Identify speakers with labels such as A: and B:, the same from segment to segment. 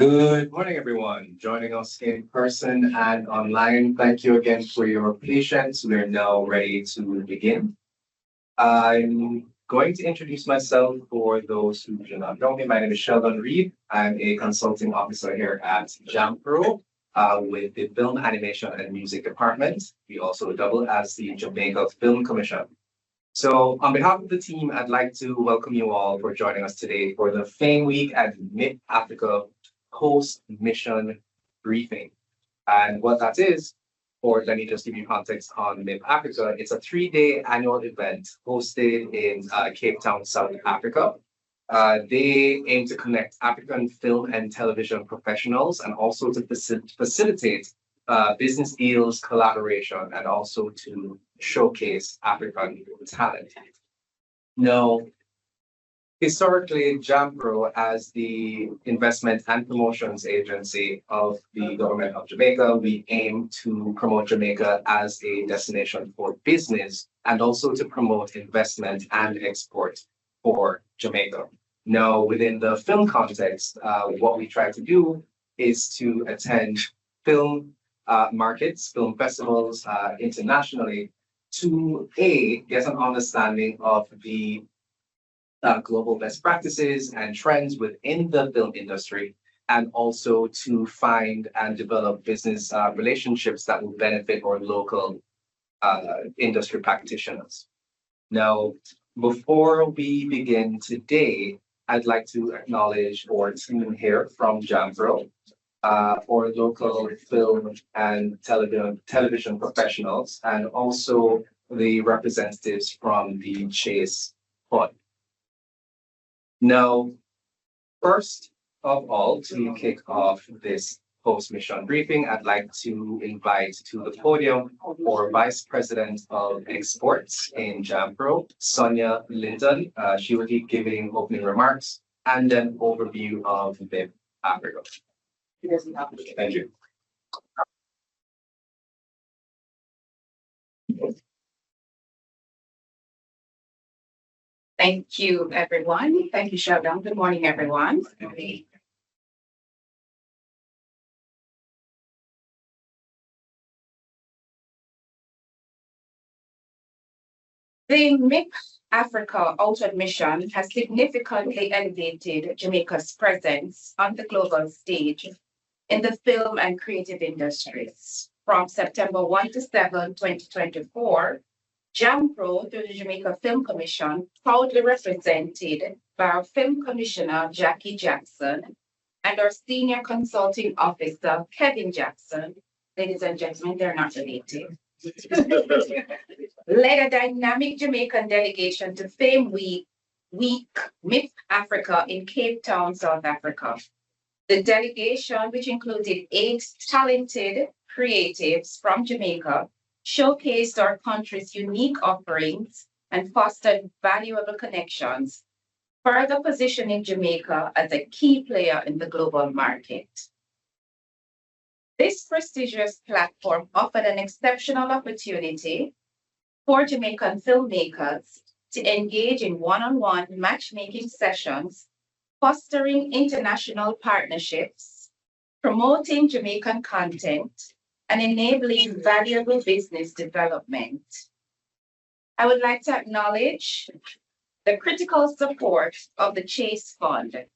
A: Good morning, everyone. Joining us in person and online. Thank you again for your patience. We're now ready to begin. I'm going to introduce myself for those who do not know me. My name is Sheldon Reed. I'm a consulting officer here at JAMPRO with the Film, Animation, and Music Department. We also double as the Jamaica Film Commission. So on behalf of the team, I'd like to welcome you all for joining us today for the Fame Week at MIP Africa Post Mission briefing. And what that is, or let me just give you context on MIP Africa, it's a 3-day annual event hosted in Cape Town, South Africa. They aim to connect African film and television professionals and also to facilitate business deals, collaboration, and also to showcase African talent. Now, historically, JAMPRO, as the investment and promotions agency of the government of Jamaica, we aim to promote Jamaica as a destination for business and also to promote investment and export for Jamaica. Now, within the film context, what we try to do is to attend film markets, film festivals internationally to get an understanding of the global best practices and trends within the film industry, and also to find and develop business relationships that will benefit our local industry practitioners. Now, before we begin today, I'd like to acknowledge our team here from JAMPRO, our local film and television professionals, and also the representatives from the Chase Fund. Now, first of all, to kick off this post-mission briefing, I'd like to invite to the podium our Vice President of Exports in JAMPRO, Sonia Linton. She will be giving opening remarks and an overview of MIP Africa. Thank you.
B: Thank you, everyone. Thank you, Sheldon. Good morning, everyone. The MIP Africa Outward Mission has significantly elevated Jamaica's presence on the global stage in the film and creative industries. From September 1 to 7, 2024, JAMPRO, through the Jamaica Film Commission, proudly represented by our Film Commissioner, Jackie Jackson, and our Senior Consulting Officer, Kevin Jackson. Ladies and gentlemen, they're not related. Led a dynamic Jamaican delegation to Fame Week MIP Africa in Cape Town, South Africa. The delegation, which included 8 talented creatives from Jamaica, showcased our country's unique offerings and fostered valuable connections, further positioning Jamaica as a key player in the global market. This prestigious platform offered an exceptional opportunity for Jamaican filmmakers to engage in one-on-one matchmaking sessions, fostering international partnerships, promoting Jamaican content, and enabling valuable business development. I would like to acknowledge the critical support of the Chase Fund,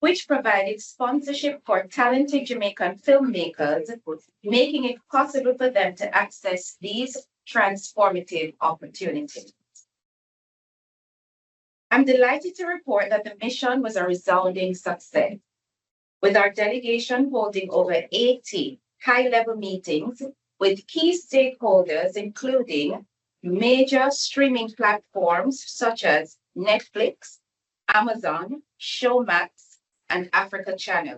B: which provided sponsorship for talented Jamaican filmmakers, making it possible for them to access these transformative opportunities. I'm delighted to report that the mission was a resounding success, with our delegation holding over 80 high-level meetings with key stakeholders, including major streaming platforms such as Netflix, Amazon, Showmax, and Africa Channel,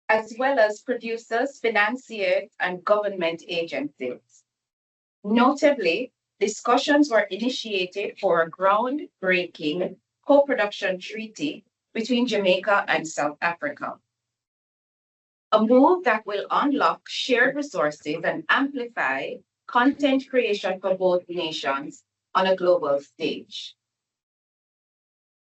B: as well as producers, financiers, and government agencies. Notably, discussions were initiated for a groundbreaking co-production treaty between Jamaica and South Africa, a move that will unlock shared resources and amplify content creation for both nations on a global stage.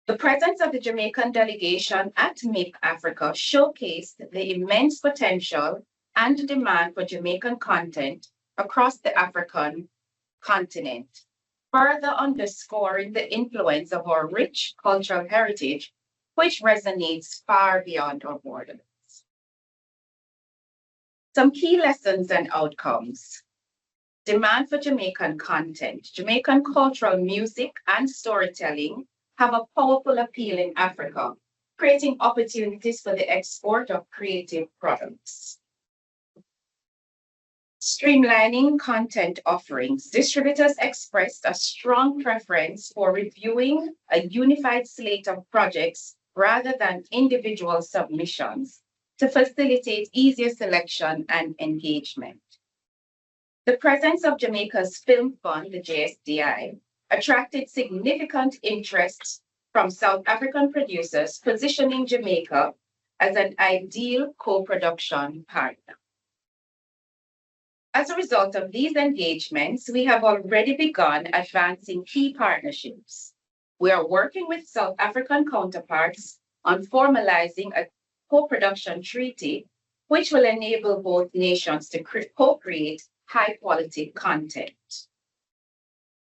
B: The presence of the Jamaican delegation at MIP Africa showcased the immense potential and demand for Jamaican content across the African continent, further underscoring the influence of our rich cultural heritage, which resonates far beyond our borders. Some key lessons and outcomes. Demand for Jamaican content. Jamaican cultural music and storytelling have a powerful appeal in Africa, creating opportunities for the export of creative products. Streamlining content offerings. Distributors expressed a strong preference for reviewing a unified slate of projects rather than individual submissions to facilitate easier selection and engagement. The presence of Jamaica's Film Fund, the JSDI, attracted significant interest from South African producers, positioning Jamaica as an ideal co-production partner. As a result of these engagements, we have already begun advancing key partnerships. We are working with South African counterparts on formalizing a co-production treaty, which will enable both nations to co-create high-quality content.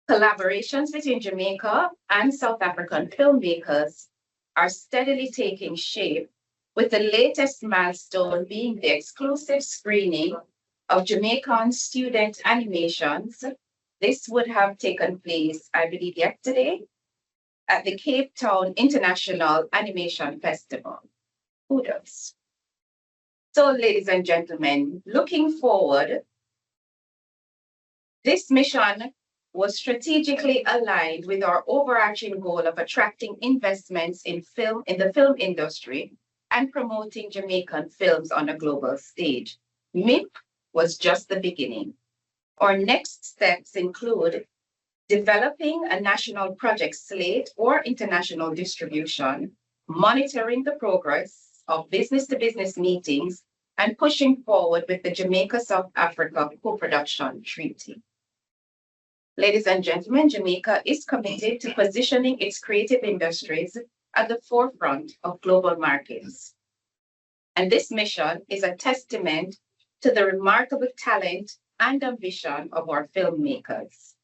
B: Collaborations between Jamaica and South African filmmakers are steadily taking shape, with the latest milestone being the exclusive screening of Jamaican student animations. This would have taken place, I believe, yesterday at the Cape Town International Animation Festival. Kudos. So, ladies and gentlemen, looking forward, this mission was strategically aligned with our overarching goal of attracting investments in the film industry and promoting Jamaican films on a global stage. MIP was just the beginning. Our next steps include developing a national project slate or international distribution, monitoring the progress of business-to-business meetings, and pushing forward with the Jamaica-South Africa co-production treaty. Ladies and gentlemen, Jamaica is committed to positioning its creative industries at the forefront of global markets. And this mission is a testament to the remarkable talent and ambition of our filmmakers.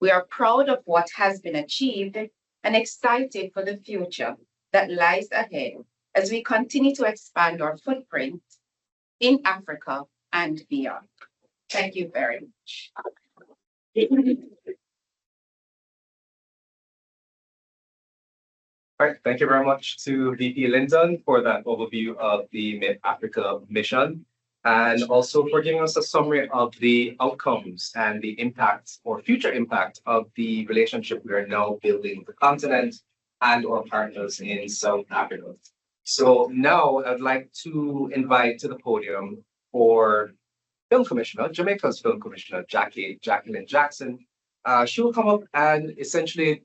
B: We are proud of what has been achieved and excited for the future that lies ahead as we continue to expand our footprint in Africa and beyond. Thank you very much.
A: All right, thank you very much to VP Linton for that overview of the MIP Africa mission, and also for giving us a summary of the outcomes and the impact or future impact of the relationship we are now building with the continent and our partners in South Africa. So now I'd like to invite to the podium for Film Commissioner, Jamaica's Film Commissioner, Jacqueline Jackson. She will come up and essentially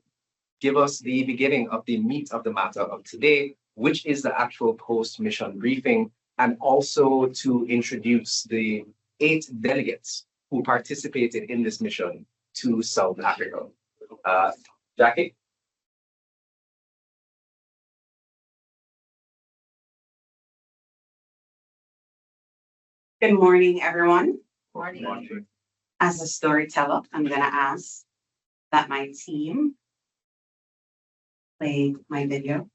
A: give us the beginning of the meat of the matter of today, which is the actual post-mission briefing, and also to introduce the 8 delegates who participated in this mission to South Africa. Jackie?
C: Good morning, everyone.
B: Morning.
C: As a storyteller, I'm going to ask that my team play my video.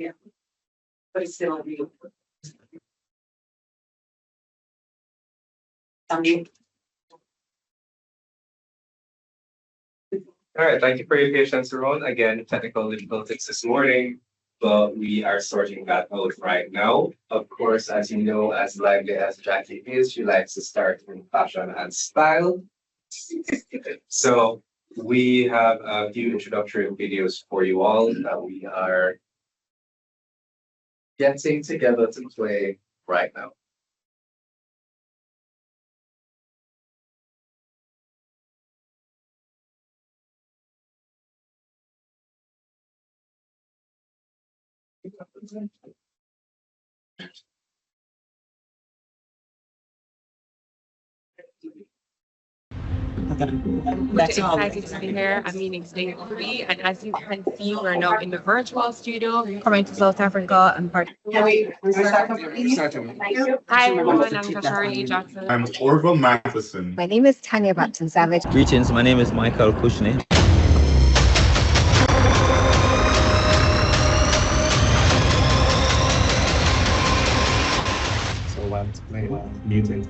C: Yeah, but it's still on you.
A: All right, thank you for your patience, Ron. Again, technical difficulties this morning. but we are sorting that out right now. Of course, as you know, as lively as Jackie is, she likes to start in fashion and style. So we have a few introductory videos for you all that we are getting together to play right now.
D: We're excited to be here. I mean, it's day 3, and as you can see, we're now in the virtual studio.
E: Coming to South Africa and part.
D: Hi everyone, I'm Tashara-Lee Jackson.
F: I'm Orville Matherson.
E: My name is Tanya Batson Savage.
G: Greetings, my name is Michael Cushnie.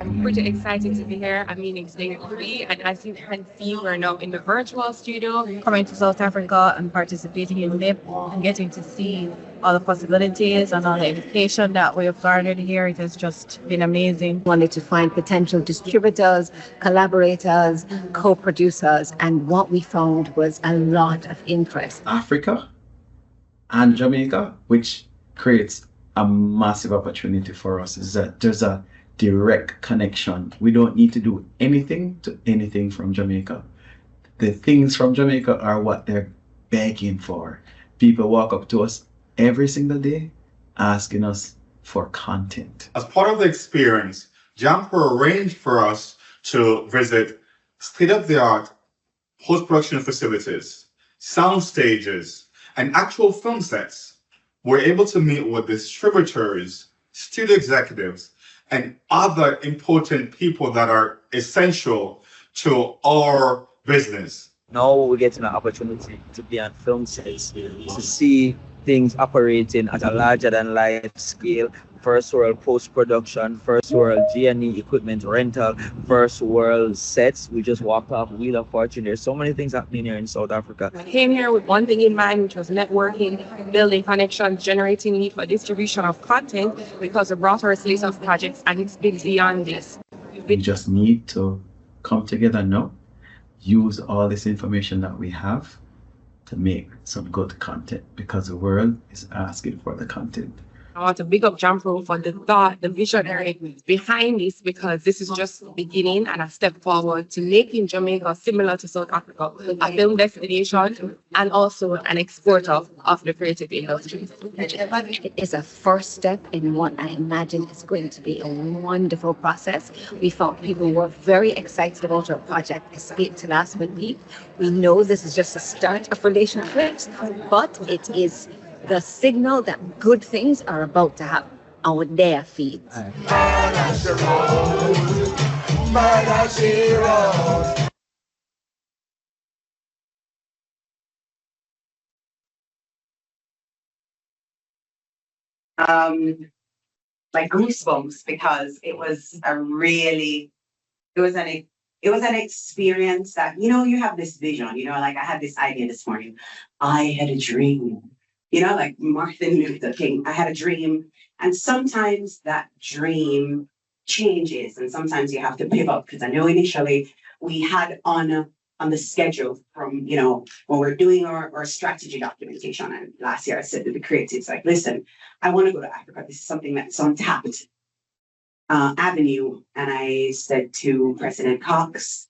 D: I'm pretty excited to be here. I mean, it's day 3, and as you can see, we're now in the virtual studio.
E: Coming to South Africa and participating in MIP and getting to see all the possibilities and all the education that we have garnered here. It has just been amazing. Wanted to find potential distributors, collaborators, co-producers, and what we found was a lot of interest.
H: Africa and Jamaica, which creates a massive opportunity for us, is that there's a direct connection. We don't need to do anything to anything from Jamaica. The things from Jamaica are what they're begging for. People walk up to us every single day asking us for content.
F: As part of the experience, JAMPRO arranged for us to visit state-of-the-art post-production facilities, sound stages, and actual film sets. We're able to meet with distributors, studio executives, and other important people that are essential to our business.
G: Now we're getting an opportunity to be on film sets, to see things operating at a larger than life scale. First world post-production, first world G&E equipment rental, first world sets. We just walked off Wheel of Fortune. There's so many things happening here in South Africa.
D: I came here with one thing in mind, which was networking, building connections, generating need for distribution of content, because we brought our slate of projects and it's been beyond this.
H: We just need to come together now, use all this information that we have to make some good content, because the world is asking for the content.
D: I want to big up JAMPRO for the thought, the visionary behind this, because this is just the beginning and a step forward to making Jamaica similar to South Africa, a film destination and also an exporter of the creative industry.
E: It is a first step in what I imagine is going to be a wonderful process. We found people were very excited about our project, Escape to Last Week. We know this is just a start of relationships, but it is the signal that good things are about to happen on their feeds.
C: Like goosebumps, because it was an experience that, you have this vision, like I had this idea this morning. I had a dream, like Martin Luther King. I had a dream, and sometimes that dream changes, and sometimes you have to pivot, because I know initially we had on the schedule from, when we're doing our strategy documentation. And last year I said to the creatives, like, listen, I want to go to Africa. This is something that's untapped avenue. And I said to President Cox,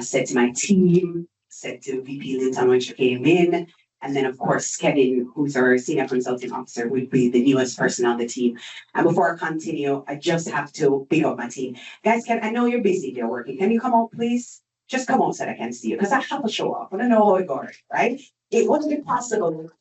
C: said to my team, said to VP Linton when she came in. And then, of course, Kevin, who's our senior consulting officer, would be the newest person on the team. And before I continue, I just have to pick up my team. Guys, I know you're busy, you're working. Can you come out, please? Just come out so that I can see you, because I have to show up. I don't know how it goes, right? It wouldn't be possible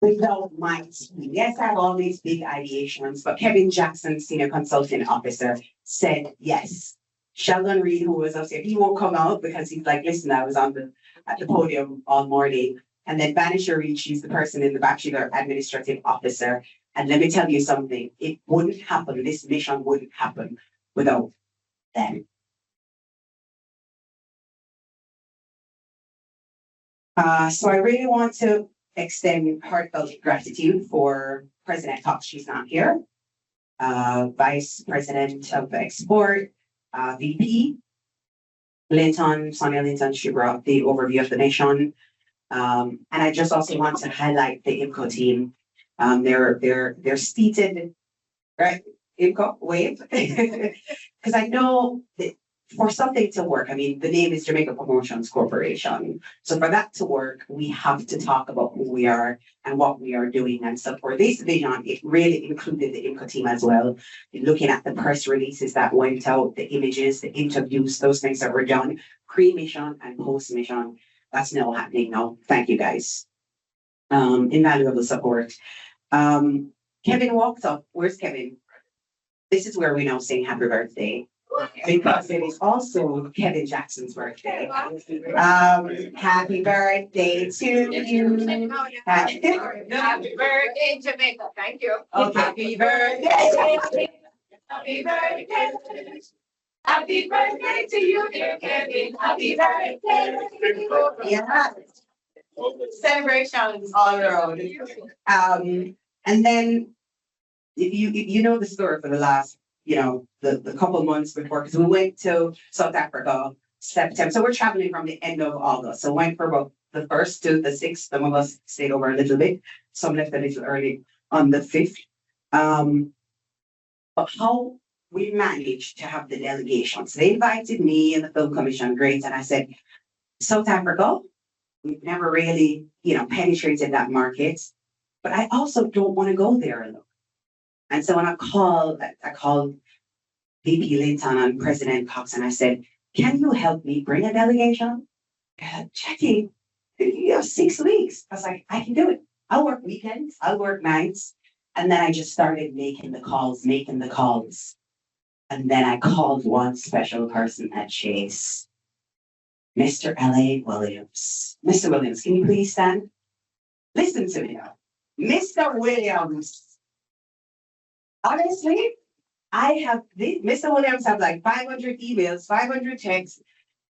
C: without my team. Yes, I have all these big ideations, but Kevin Jackson, senior consulting officer, said yes. Sheldon Reed, who was upstairs, he won't come out because he's like, listen, I was at the podium all morning. And then Vanisha Reed, she's the person in the back, she's our administrative officer. And let me tell you something, it wouldn't happen. This mission wouldn't happen without them. So I really want to extend heartfelt gratitude for President Cox, she's not here. Vice President of Export, VP Linton, Sonia Linton, she brought the overview of the mission. And I just also want to highlight the IMCO team. They're seated, right? IMCO, wave. Because I know that for something to work, I mean, the name is Jamaica Promotions Corporation. So for that to work, we have to talk about who we are and what we are doing. And so for this vision, it really included the IMCO team as well. Looking at the press releases that went out, the images, the interviews, those things that were done, pre-mission and post-mission. That's now happening now. Thank you guys. Invaluable support. Kevin walked up. Where's Kevin? This is where we now sing happy birthday, because it is also Kevin Jackson's birthday. Happy birthday to you. Happy
B: birthday, Jamaica. Thank you.
C: Happy birthday.
B: Happy birthday. Happy birthday to you, dear Kevin. Happy birthday.
C: Yeah. Celebrations all around. And then if you know the story for the last, the couple months before, because we went to South Africa September. So we're traveling from the end of August. So went for about the 1st to the 6th. Some of us stayed over a little bit. Some left a little early on the 5th. But how we managed to have the delegations. They invited me and the Film Commission, great. And I said, South Africa, we've never really, penetrated that market. But I also don't want to go there alone. And so when I called VP Linton and President Cox, and I said, can you help me bring a delegation? Jackie, you have 6 weeks. I was like, I can do it. I'll work weekends, I'll work nights. And then I just started making the calls. And then I called one special person at Chase, Mr. L.A. Williams. Mr. Williams, can you please stand? Listen to me now. Mr. Williams. Honestly, Mr. Williams have like 500 emails, 500 texts,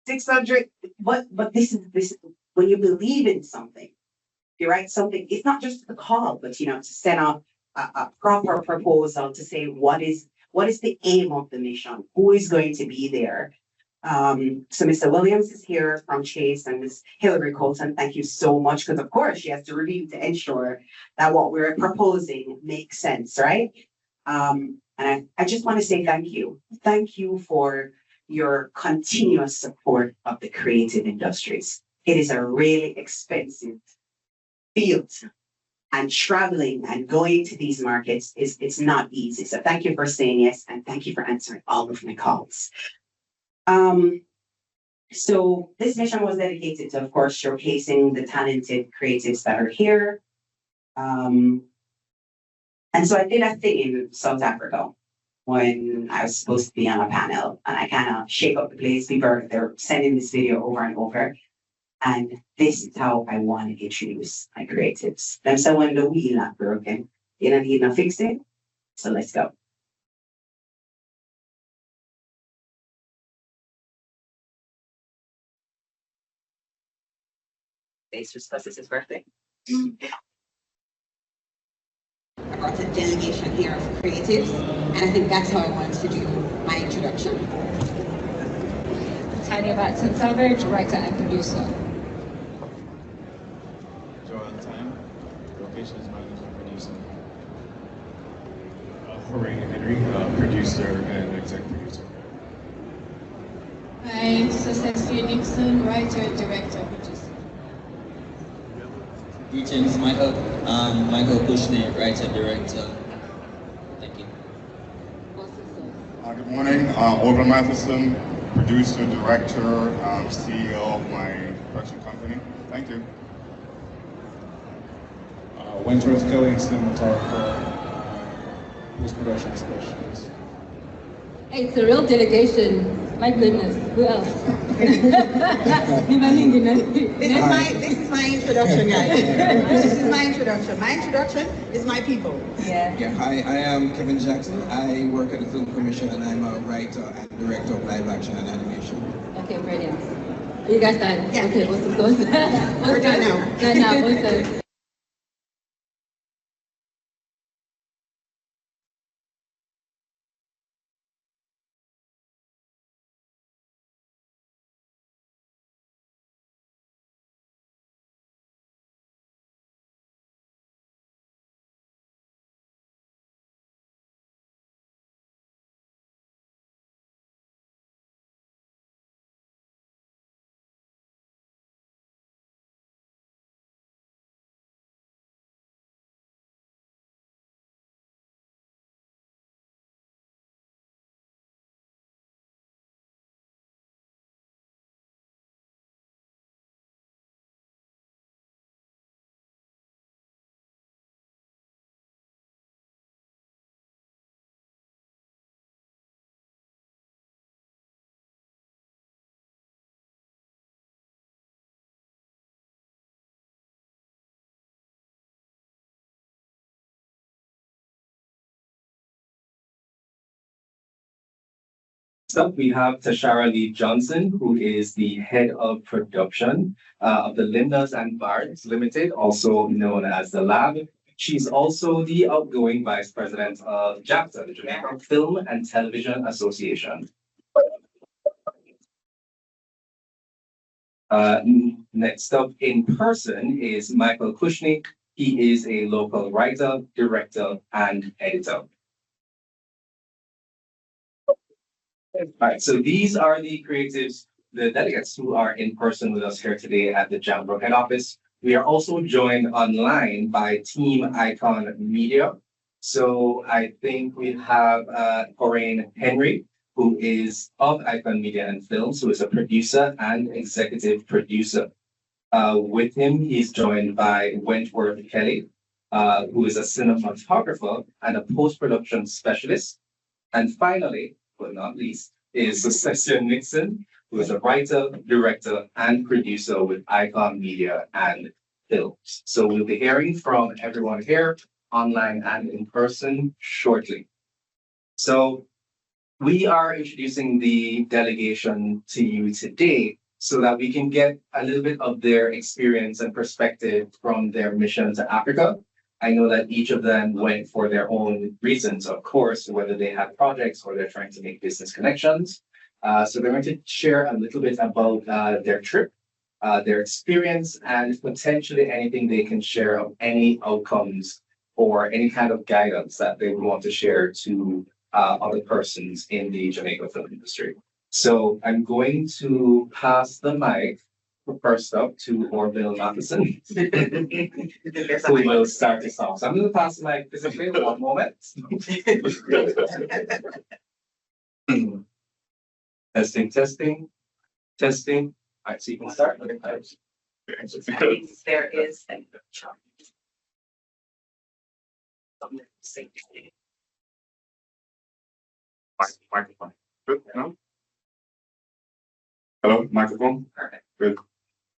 C: 600. But this is when you believe in something, you write something. It's not just the call, but to set up a proper proposal to say what is the aim of the mission, who is going to be there. So Mr. Williams is here from Chase, and Ms. Hillary Colton, thank you so much, because of course she has to review to ensure that what we're proposing makes sense, right? And I just want to say thank you. Thank you for your continuous support of the creative industries. It is a really expensive field, and traveling and going to these markets it's not easy. So thank you for saying yes, and thank you for answering all of my calls. So this mission was dedicated to, of course, showcasing the talented creatives that are here. And so I did a thing in South Africa when I was supposed to be on a panel, and I kind of shake up the place. People, they're sending this video over and over. And this is how I want to introduce my creatives. Them say when the wheel not broken, you don't need no fixing. So let's go. It's just because it's his birthday. I brought a delegation here of creatives, and I think that's how I want to do my introduction.
I: Tanya Batson Savage, writer and producer.
J: Thyme, location is manager and producer. Horane Henry, producer and exec producer.
I: Hi, Sosiessia Nixon, writer, director, producer.
K: Greetings, Michael. Cushnie, writer, director. Thank you.
F: Good morning. Orville Matherson, producer, director, CEO of my production company. Thank you.
J: Wentworth Kelly, cinematographer, post-production specialist.
I: Hey, it's a real delegation. My goodness, who else?
C: This is my introduction, guys. This is my introduction. My introduction is my people.
I: Yeah.
L: Hi, I am Kevin Jackson. I work at the Film Commission, and I'm a writer and director of live action and animation.
I: Okay, brilliant. Are you guys done?
C: Yeah.
I: Okay, awesome.
C: We're done now.
I: Done now, awesome.
A: Up, we have Tashara-Lee Johnson, who is the head of production of the Lindas and Bards Limited, also known as the Lab. She's also the outgoing vice president of JAPTA, the Jamaican Film and Television Association. Next up in person is Michael Cushnie. He is a local writer, director, and editor. All right, so these are the creatives, the delegates who are in person with us here today at the JAMPRO head office. We are also joined online by Team Ikon Media. So I think we have Horane Henry, who is of Ikon Media and Films, who is a producer and executive producer. With him, he's joined by Wentworth Kelly, who is a cinematographer and a post-production specialist. And finally, but not least, is Sosiessia Nixon, who is a writer, director, and producer with Ikon Media and Films. So we'll be hearing from everyone here, online and in person, shortly. So we are introducing the delegation to you today so that we can get a little bit of their experience and perspective from their mission to Africa. I know that each of them went for their own reasons, of course, whether they had projects or they're trying to make business connections. So they're going to share a little bit about their trip, their experience, and potentially anything they can share of any outcomes or any kind of guidance that they would want to share to other persons in the Jamaican film industry. So I'm going to pass the mic first up to Orville Matherson, who will start us off. So I'm going to pass the mic physically, one moment. Testing, testing, testing. All right, so you can start.
C: There is a
F: Microphone. Good. No? Hello, microphone.
C: Perfect.
F: Good.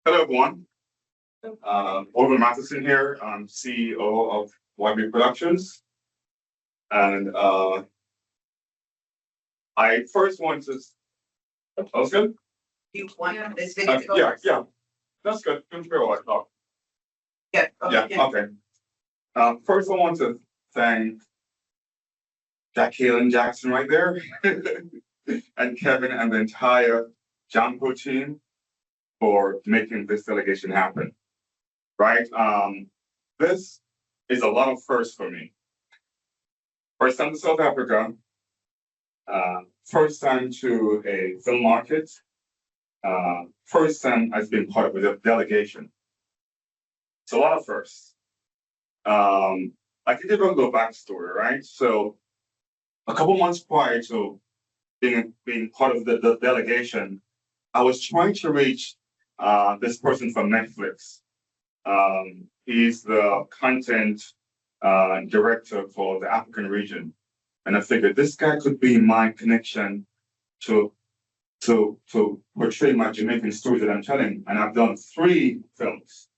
F: Hello, everyone. Orville Matherson here. I'm CEO of YaadBoiiz Productions. And I first want to. That was good?
C: You want this video to go
F: Yeah,
C: first?
F: yeah. That's good. Don't feel like that.
C: Yeah.
F: Yeah, okay. First, I want to thank Jack Hill and Jackson right there, and Kevin and the entire JAMPRO team for making this delegation happen. Right? This is a lot of firsts for me. First time to South Africa, first time to a film market, first time I've been part of a delegation. It's a lot of firsts. I can give a little backstory, right? So a couple months prior to being part of the delegation, I was trying to reach this person from Netflix. He's the content director for the African region. And I figured this guy could be my connection to portray my Jamaican stories that I'm telling. And I've done three films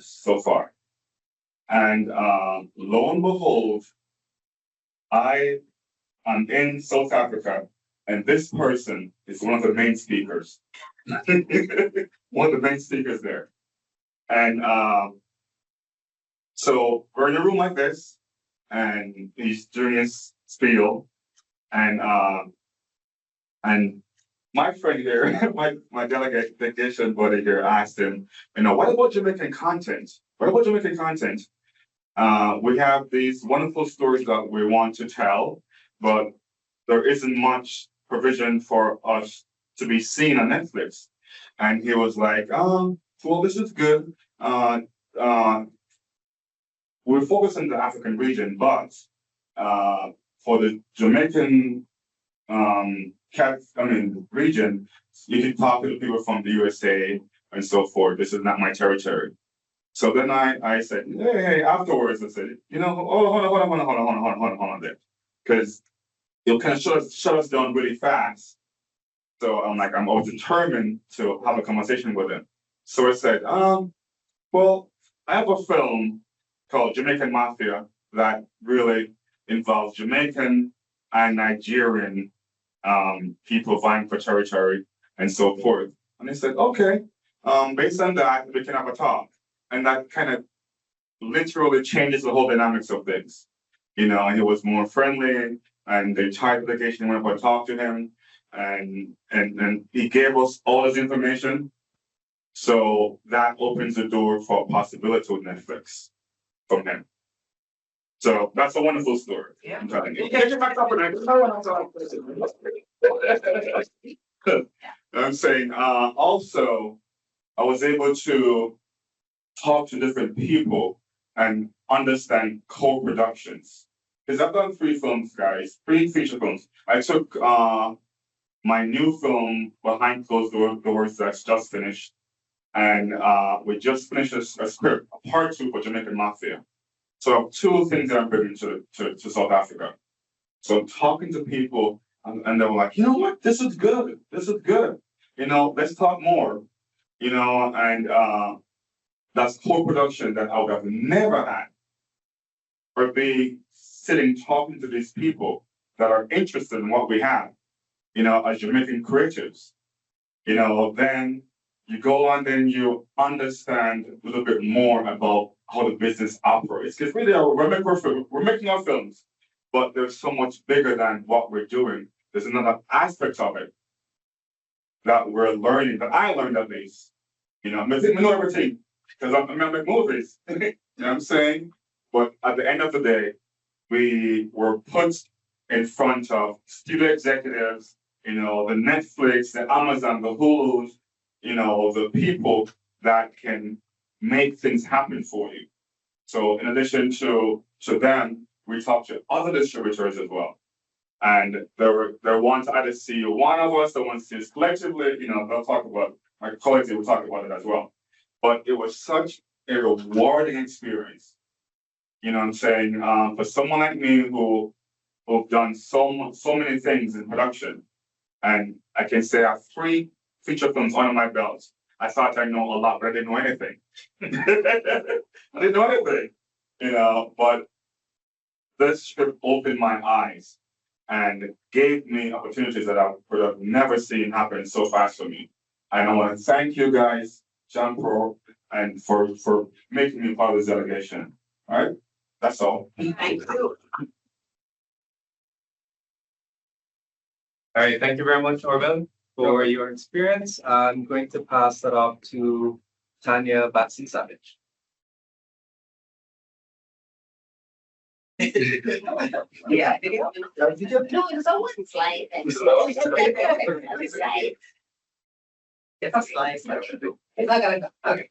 F: so far. And lo and behold, I am in South Africa, and this person is one of the main speakers. One of the main speakers there. And so we're in a room like this, and he's doing his spiel, and my friend here, my delegation buddy here asked him, what about Jamaican content? What about Jamaican content? We have these wonderful stories that we want to tell, but there isn't much provision for us to be seen on Netflix. And he was like, well, this is good. We're focused on the African region, but for the Jamaican region, you can talk to the people from the USA and so forth. This is not my territory. So then I said, hey, afterwards, I said, hold on there. Because it'll kind of shut us down really fast. So I was determined to have a conversation with him. So I said, well, I have a film called Jamaican Mafia that really involves Jamaican and Nigerian people vying for territory and so forth. And they said, okay, based on that, we can have a talk. And that kind of literally changes the whole dynamics of things. You know, he was more friendly, and the entire delegation went up and talked to him, and he gave us all his information. So that opens the door for a possibility with Netflix from him. So that's a wonderful story.
C: Yeah.
F: I'm telling you. Get your back up and I'm saying also I was able to talk to different people and understand co-productions. Because I've done 3 films, guys, 3 feature films. I took my new film Behind Closed Doors that's just finished. And we just finished a script, a part 2 for Jamaican Mafia. So 2 things that I'm bringing to South Africa. So I'm talking to people and they were like, you know what, this is good. This is good. You know, let's talk more. You know, and that's co-production that I would have never had. Or be sitting talking to these people that are interested in what we have, you know, as Jamaican creatives. You know, then you go on, then you understand a little bit more about how the business operates. Because really, we're making our films, but there's so much bigger than what we're doing. There's another aspect of it that we're learning, that I learned at least. You know, I know everything, because I'm making movies. You know what I'm saying? But at the end of the day, we were put in front of studio executives, you know, the Netflix, the Amazon, the Hulus, you know, the people that can make things happen for you. So in addition to them, we talked to other distributors as well. And they want to either see one of us, they want to see us collectively, you know, they'll talk about, my colleagues will talk about it as well. But it was such a rewarding experience. You know what I'm saying? For someone like me who've done so many things in production, and I can say I have 3 feature films under my belt. I thought I know a lot, but I didn't know anything. I didn't know anything, you know, but this script opened my eyes and gave me opportunities that I would have never seen happen so fast for me. And I want to thank you guys, JAMPRO, and for making me part of this delegation. All right? That's all.
C: Thank you.
A: All right, thank you very much, Orville, for your experience. I'm going to pass that off to Tanya, Batson Savage.
C: Yeah.
E: No, it's on one slide. Other slide.
C: It's a slide.
E: It's not gonna go.
C: Okay.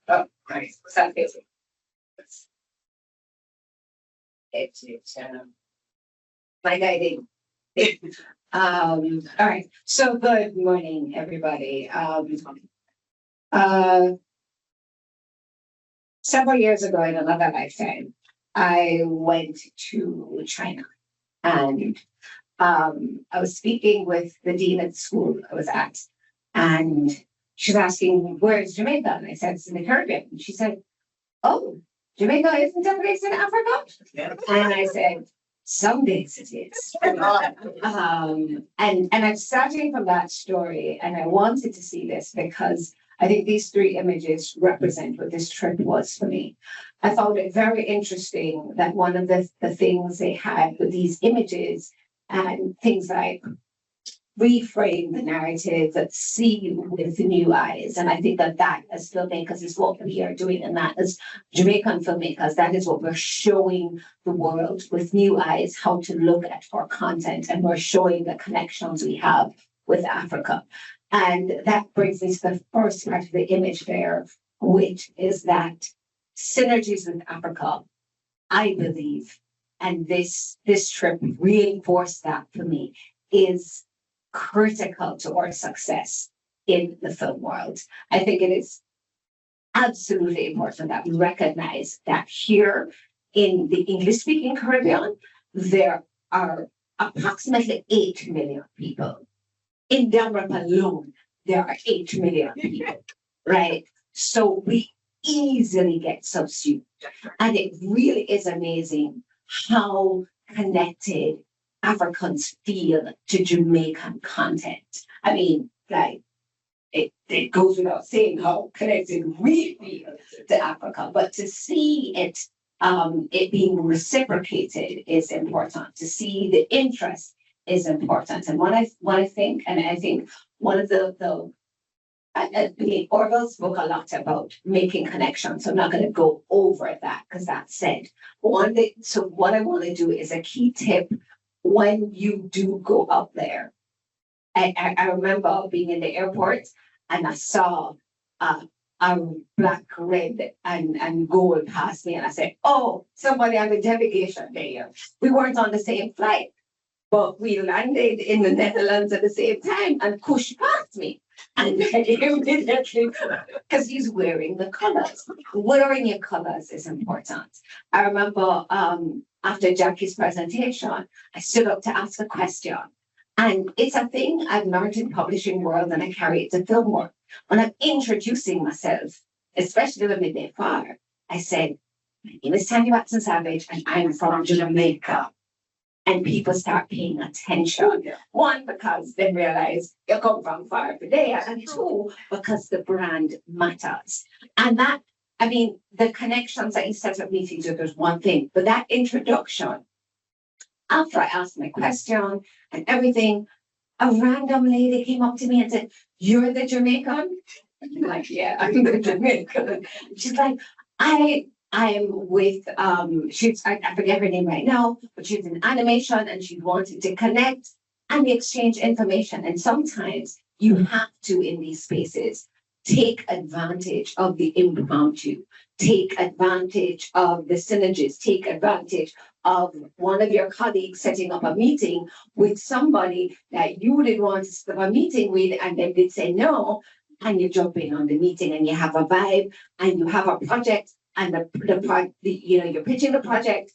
C: Oh, nice.
E: What's that facing? It's my guiding. All right. So good morning, everybody. Several years ago in another lifetime, I went to China, and I was speaking with the dean at the school I was at, and she was asking, where's Jamaica? And I said, it's in the Caribbean. And she said, oh, Jamaica isn't a place in Africa? And I said, some days it is. And I'm starting from that story, and I wanted to see this because I think these 3 images represent what this trip was for me. I found it very interesting that one of the things they had with these images and things like reframe the narrative, that see you with new eyes. And I think that as filmmakers is what we are doing, and that as Jamaican filmmakers, that is what we're showing the world with new eyes, how to look at our content, and we're showing the connections we have with Africa. And that brings me to the first part of the image there, which is that synergies with Africa, I believe, and this trip reinforced that for me, is critical to our success in the film world. I think it is absolutely important that we recognize that here in the English-speaking Caribbean, there are approximately 8 million people. In Denmark alone, there are 8 million people, right? So we easily get subsumed. And it really is amazing how connected
M: Africans feel to Jamaican content. I mean, like, it goes without saying how connected we feel to Africa, but to see it being reciprocated is important. To see the interest is important. And what I think, and I think one of Orville spoke a lot about making connections. So I'm not going to go over that because that's said. So what I want to do is a key tip when you do go up there. I remember being in the airport and I saw a black, red, and gold pass me, and I said, "Oh, somebody on the delegation there." We weren't on the same flight, but we landed in the Netherlands at the same time, and Kush passed me. And immediately, because he's wearing the colors. Wearing your colors is important. I remember after Jackie's presentation, I stood up to ask a question. And it's a thing I've learned in publishing world, and I carry it to film work. When I'm introducing myself, especially when I'm there far, I said, "My name is Tanya Batson Savage, and I'm from Jamaica." And people start paying attention. One, because they realize you come from far for there, and two, because the brand matters. And that, I mean, the connections that you set up meetings with is one thing, but that introduction, after I asked my question and everything, a random lady came up to me and said, "You're the Jamaican?" I'm like, "Yeah, I'm the Jamaican." She's like, I'm with I forget her name right now, but she's in animation and she wanted to connect and exchange information. And sometimes you have to, in these spaces, take advantage of the impromptu, take advantage of the synergies, take advantage of one of your colleagues setting up a meeting with somebody that you didn't want to set up a meeting with, and then they'd say no, and you jump in on the meeting and you have a vibe and you have a project, and you're pitching the project.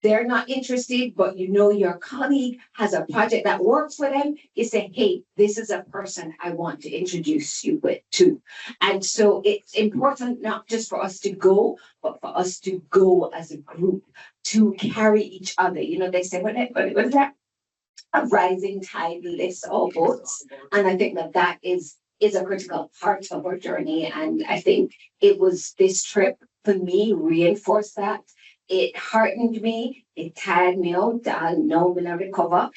M: They're not interested, but your colleague has a project that works for them. You say, "Hey, this is a person I want to introduce you to." And so it's important not just for us to go, but for us to go as a group, to carry each other. They say, what is that? A rising tide lifts all boats. And I think that is a critical part of our journey. And I think it was this trip for me reinforced that. It heartened me, it tired me out, and now I'm gonna recover.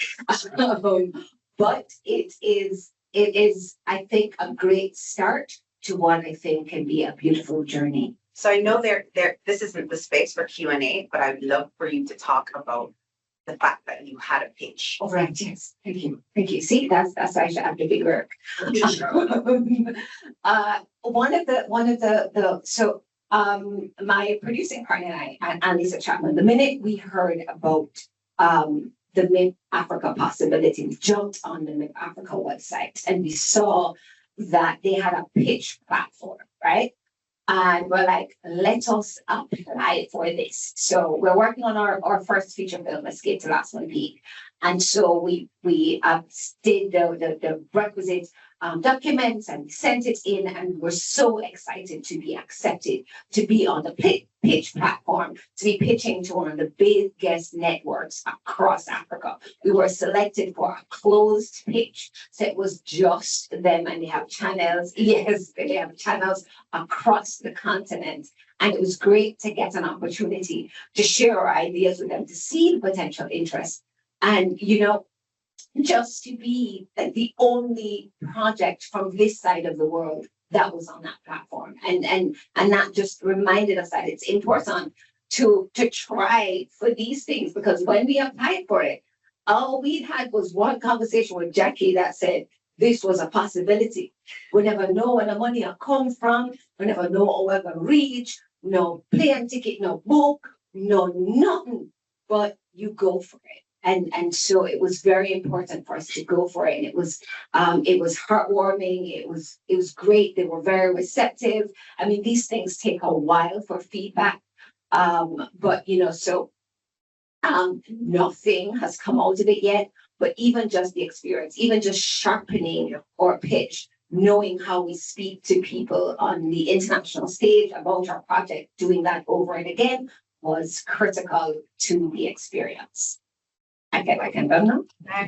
M: But it is, I think, a great start to what I think can be a beautiful journey.
C: So I know this isn't the space for Q&A, but I'd love for you to talk about the fact that you had a pitch.
M: Oh, right, yes. Thank you. See, that's why I should have to big work. My producing partner and Lisa Chapman, the minute we heard about the MIP Africa possibilities, jumped on the MIP Africa website, and we saw that they had a pitch platform, right? And we're like, let us apply for this. So we're working on our first feature film, Escape to Last One Peak. And so we did the requisite documents and sent it in, and we're so excited to be accepted, to be on the pitch platform, to be pitching to one of the biggest networks across Africa. We were selected for a closed pitch, so it was just them, and they have channels. Yes, they have channels across the continent. And it was great to get an opportunity to share our ideas with them, to see the potential interest. And, just to be the only project from this side of the world that was on that platform. And that just reminded us that it's important to try for these things, because when we applied for it, all we had was one conversation with Jackie that said this was a possibility. We never know where the money will come from. We never know how we're going to reach. No plane ticket, no book, no nothing, but you go for it. And so it was very important for us to go for it. And it was heartwarming. It was great. They were very receptive. I mean, these things take a while for feedback. But nothing has come out of it yet. But even just the experience, even just sharpening our pitch, knowing how we speak to people on the international stage about our project, doing that over and again was critical to the experience. I can go now.
C: I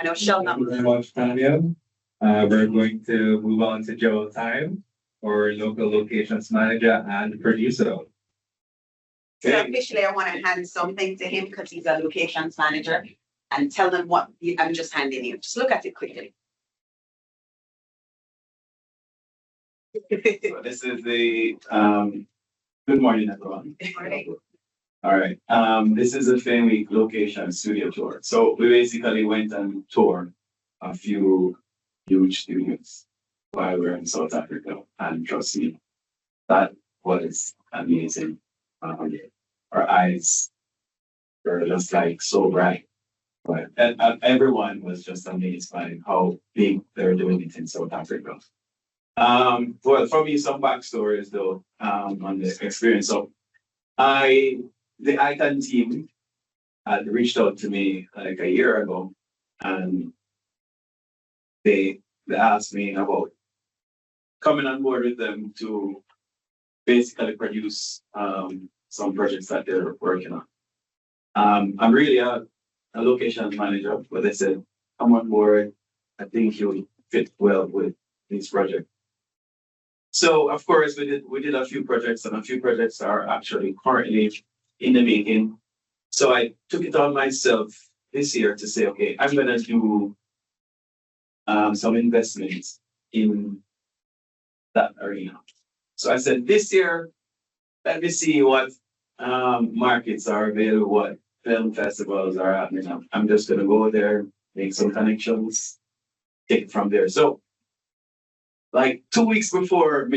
C: know Shell
A: Thank you
C: number.
A: very much, Tanya. We're going to move on to Joe Thyme, our local locations manager and producer.
C: So officially, I want to hand something to him because he's a locations manager and tell them what I'm just handing you. Just look at it quickly.
J: So this is the, good morning, everyone.
C: Good morning.
J: All right, this is a Film Week location studio tour. So we basically went and toured a few huge studios while we were in South Africa. And trust me, that was amazing. Our eyes were just like so bright. But and everyone was just amazed by how big they're doing it in South Africa. Well, for me, some backstories though, on the experience. So the Ikon team had reached out to me like a year ago, and they asked me about coming on board with them to basically produce some projects that they're working on. I'm really a location manager, but they said, come on board. I think you'll fit well with this project. So of course we did a few projects, and a few projects are actually currently in the making. So I took it on myself this year to say, okay, I'm gonna do some investments in that arena. So I said this year, let me see what markets are available, what film festivals are happening. I'm just gonna go there, make some connections, take it from there. So like 2 weeks before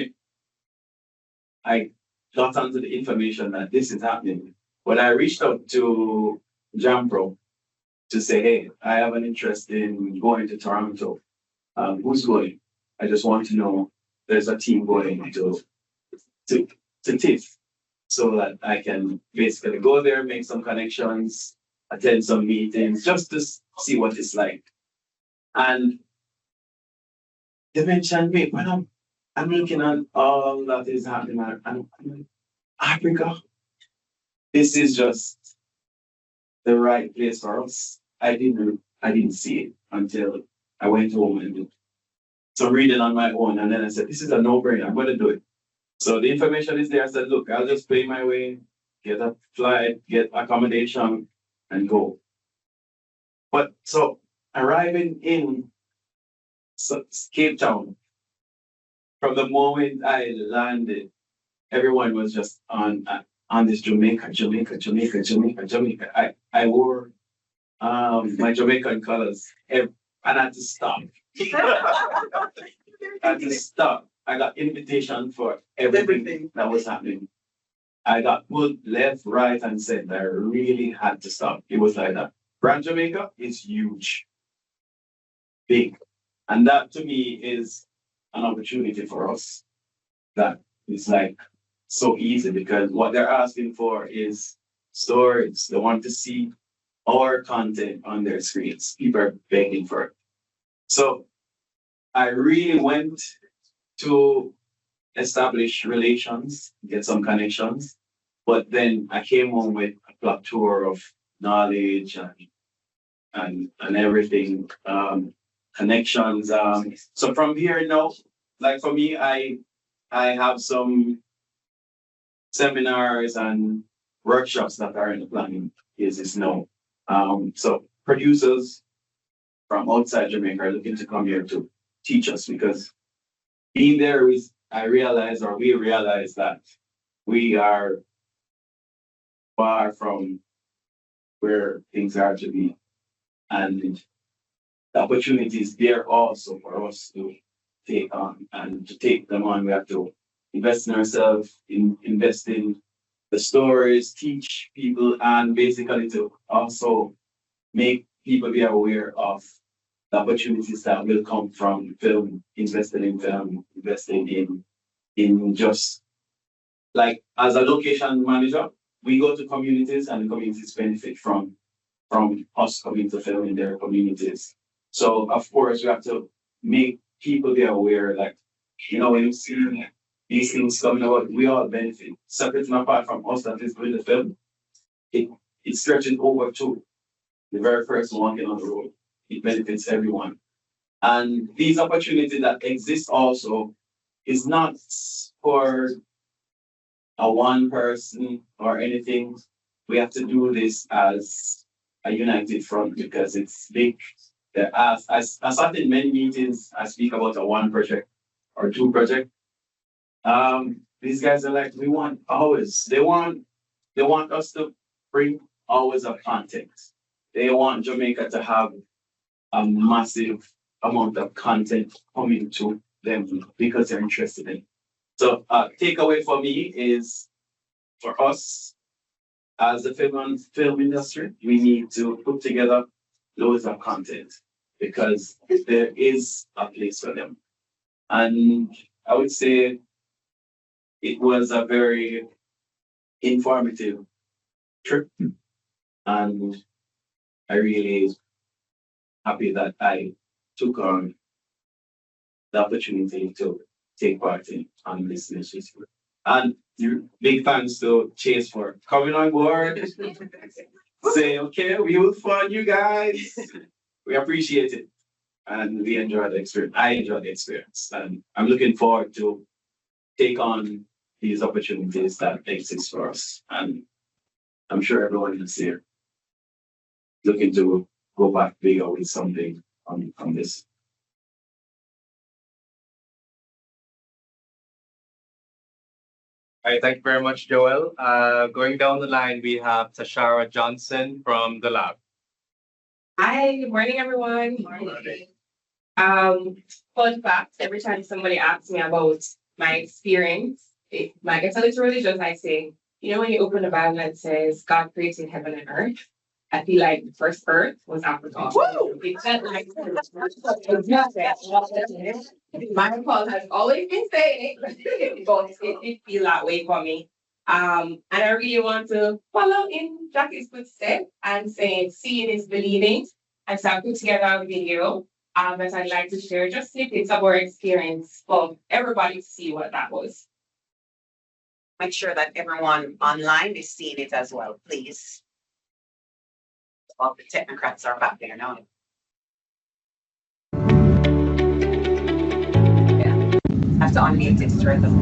J: I got onto the information that this is happening, when I reached out to JAMPRO to say, hey, I have an interest in going to Toronto. Who's going? I just want to know there's a team going to TIFF so that I can basically go there, make some connections, attend some meetings, just to see what it's like. And they mentioned me, but I'm looking at all that is happening, and I'm like, Africa, this is just the right place for us. I didn't see it until I went home and so reading on my own, and then I said, this is a no-brainer, I'm gonna do it. So the information is there. I said, look, I'll just pay my way, get a flight, get accommodation, and go. But so arriving in Cape Town, from the moment I landed, everyone was just on this Jamaica. I wore my Jamaican colors, and I had to stop. I had to stop. I got invitation for everything that was happening. I got pulled left, right, and center. I really had to stop. It was like that. Brand Jamaica is huge, big, and that to me is an opportunity for us. That is like so easy because what they're asking for is stories. They want to see our content on their screens. People are begging for it. So I really went to establish relations, get some connections, but then I came home with a plethora of knowledge and everything, connections. So from here now, like for me, I have some seminars and workshops that are in the planning phases now. So producers from outside Jamaica are looking to come here to teach us because being there is, we realize that we are far from where things are to be. And the opportunity is there also for us to take on, and to take them on, we have to invest in ourselves, invest in the stories, teach people, and basically to also make people be aware of the opportunities that will come from film, investing in film, investing in just like as a location manager, we go to communities and the communities benefit from us coming to film in their communities. So of course we have to make people be aware, like, when you see these things coming about, we all benefit. Separate and apart from us that is doing the film, it stretches over to the very person walking on the road. It benefits everyone. And these opportunities that exist also is not for a one person or anything. We have to do this as a united front because it's big. As I sat in many meetings, I speak about a one project or two project. These guys are like, we want hours. They want us to bring hours of content. They want Jamaica to have a massive amount of content coming to them because they're interested in it. So takeaway for me is for us as the film industry, we need to put together loads of content because there is a place for them. And I would say it was a very informative trip. And I really happy that I took on the opportunity to take part on this initiative. And big thanks to Chase for coming on board. Say, okay, we will fund you guys. We appreciate it. And we enjoy the experience. I enjoy the experience. And I'm looking forward to take on these opportunities that exist for us. And I'm sure everyone is here looking to go back bigger with something on this.
A: All right, thank you very much, Joel. Going down the line, we have Tashara Johnson from the lab.
D: Hi, good morning, everyone. Morning. Fun fact, every time somebody asks me about my experience, it might get a little religious. I say, you know, when you open the Bible and it says God created heaven and earth, I feel like the first earth was Africa. Woo! It felt like my uncle has always been saying it, but it did feel that way for me. And I really want to follow in Jackie's footsteps and say, seeing is believing. And so I put together a video that I'd like to share just snippets of our experience for everybody to see what that was.
C: Make sure that everyone online is seeing it as well, please. All the technocrats are back there now. Yeah, have to unmute it straight up.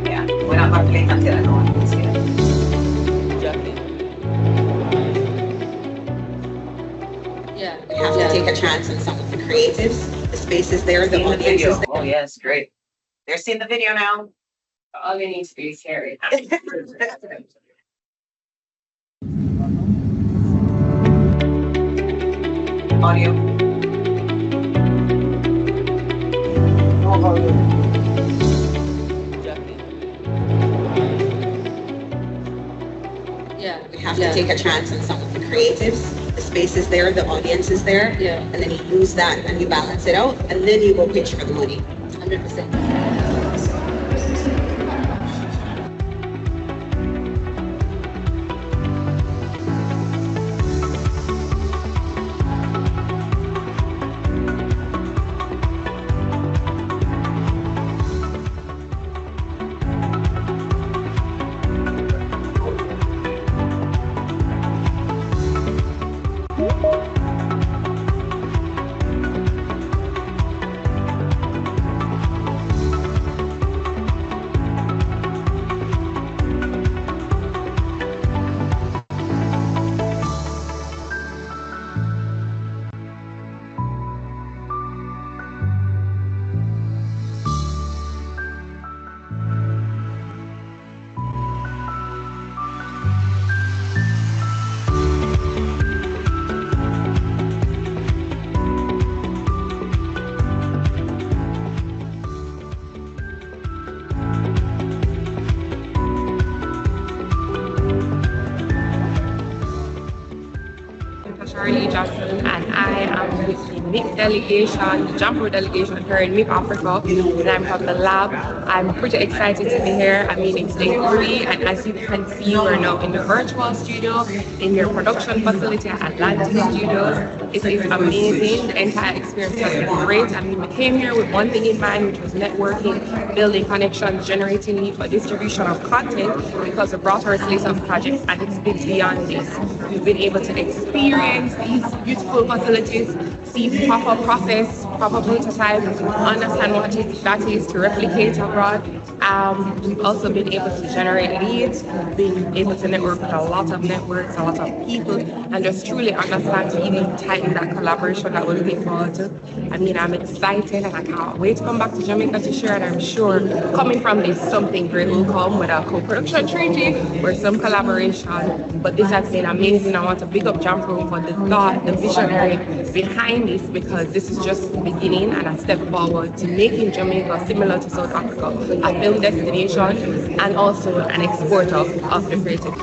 C: Yeah, we're not going to play until everyone is here.
I: Yeah.
C: We have to take a chance on some of the creatives. The space is there, the audience is there. Oh yes, great. They're seeing the video now.
D: All they need to do is hear it.
C: Audio.
I: Yeah.
C: We have to take a chance on some of the creatives. The space is there, the audience is there.
I: Yeah.
C: And then you use that and you balance it out and then you go pitch for the money.
I: 100%.
D: Tashara-Lee Johnson, and I am with the MIP delegation, the JAMPRO delegation here in MIP Africa, and I'm from the lab. I'm pretty excited to be here. I mean, it's day 3, and as you can see, we're now in the virtual studio, in their production facility at Atlantic Studios. It is amazing. The entire experience has been great. I mean, we came here with one thing in mind, which was networking, building connections, generating need for distribution of content, because we brought our slate of projects, and it's been beyond this. We've been able to experience these beautiful facilities, see proper process, proper prototype, understand what that is to replicate abroad. We've also been able to generate leads, been able to network with a lot of networks, a lot of people, and just truly understand to even tighten that collaboration that we're looking forward to. I mean, I'm excited and I can't wait to come back to Jamaica to share, and I'm sure coming from this, something great will come with a co-production treaty or some collaboration. But this has been amazing. I want to big up JAMPRO for the thought, the visionary behind this, because this is just the beginning and a step forward to making Jamaica similar to South Africa, a film destination and also an exporter of the creative.